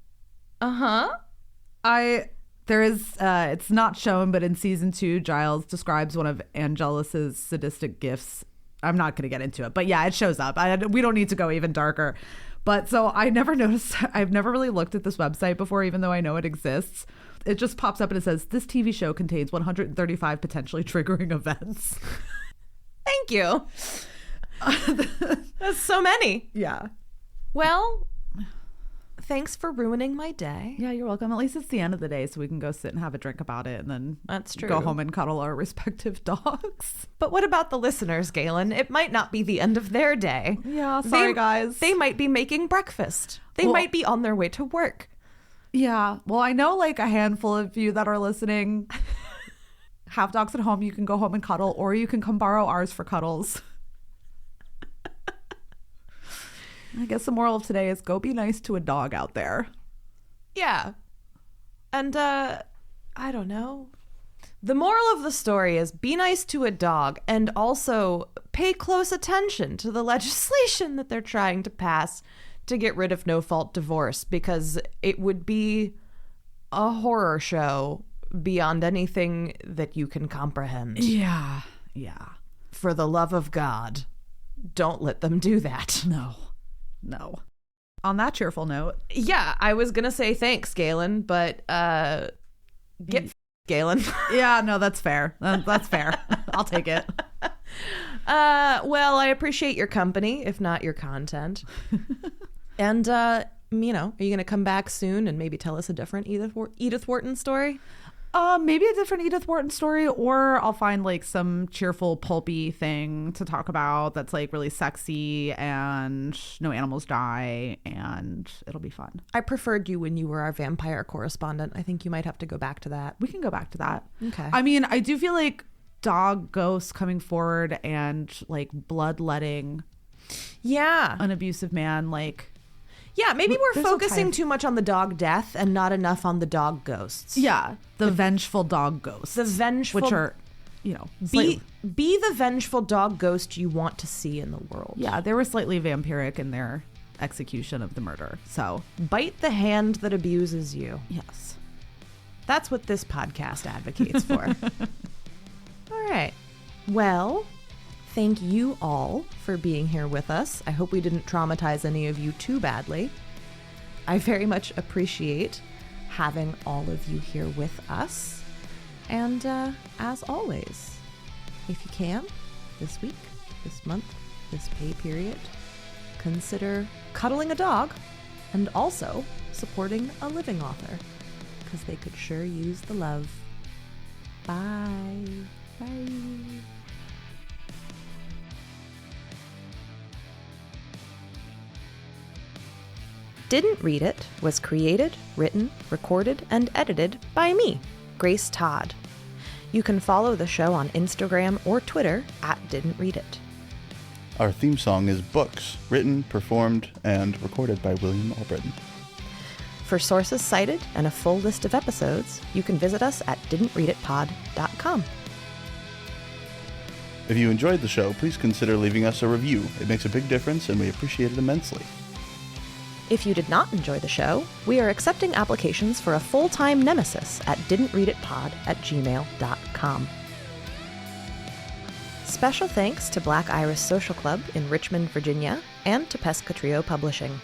There is, it's not shown, but in season 2, Giles describes one of Angelus's sadistic gifts. I'm not going to get into it, but yeah, it shows up. We don't need to go even darker. But so I never noticed, I've never really looked at this website before, even though I know it exists. It just pops up and it says, this TV show contains 135 potentially triggering events. Thank you. That's so many. Yeah. Well, thanks for ruining my day. Yeah, you're welcome. At least it's the end of the day, so we can go sit and have a drink about it and then That's true. Go home and cuddle our respective dogs. But what about the listeners, Galen? It might not be the end of their day. Yeah, sorry, guys. They might be making breakfast. They might be on their way to work. Yeah. Well, I know like a handful of you that are listening have dogs at home. You can go home and cuddle, or you can come borrow ours for cuddles. I guess the moral of today is go be nice to a dog out there. Yeah. And, I don't know. The moral of the story is be nice to a dog and also pay close attention to the legislation that they're trying to pass to get rid of no-fault divorce, because it would be a horror show beyond anything that you can comprehend. Yeah. Yeah. For the love of God, don't let them do that. No. On that cheerful note. Yeah, I was going to say thanks, Galen, but get Galen. Yeah, no, that's fair. That's fair. I'll take it. Well, I appreciate your company, if not your content. And, are you going to come back soon and maybe tell us a different Edith Wharton story? Maybe a different Edith Wharton story, or I'll find like some cheerful pulpy thing to talk about that's like really sexy and no animals die, and it'll be fun. I preferred you when you were our vampire correspondent. I think you might have to go back to that. We can go back to that. Okay. I mean, I do feel like dog ghosts coming forward and like bloodletting an abusive man, like... Yeah, maybe we're There's focusing too much on the dog death and not enough on the dog ghosts. Yeah, the vengeful dog ghosts. The vengeful... Which are, be the vengeful dog ghost you want to see in the world. Yeah, they were slightly vampiric in their execution of the murder, so... Bite the hand that abuses you. Yes. That's what this podcast advocates for. All right. Well... Thank you all for being here with us. I hope we didn't traumatize any of you too badly. I very much appreciate having all of you here with us. And as always, if you can, this week, this month, this pay period, consider cuddling a dog and also supporting a living author, because they could sure use the love. Bye. Bye. Didn't Read It was created, written, recorded, and edited by me, Grace Todd. You can follow the show on Instagram or Twitter at Didn't Read It. Our theme song is Books, written, performed, and recorded by William Albritton. For sources cited and a full list of episodes, you can visit us at didntreaditpod.com. If you enjoyed the show, please consider leaving us a review. It makes a big difference, and we appreciate it immensely. If you did not enjoy the show, we are accepting applications for a full-time nemesis at didntreaditpod@gmail.com. Special thanks to Black Iris Social Club in Richmond, Virginia, and to Pesca Trio Publishing.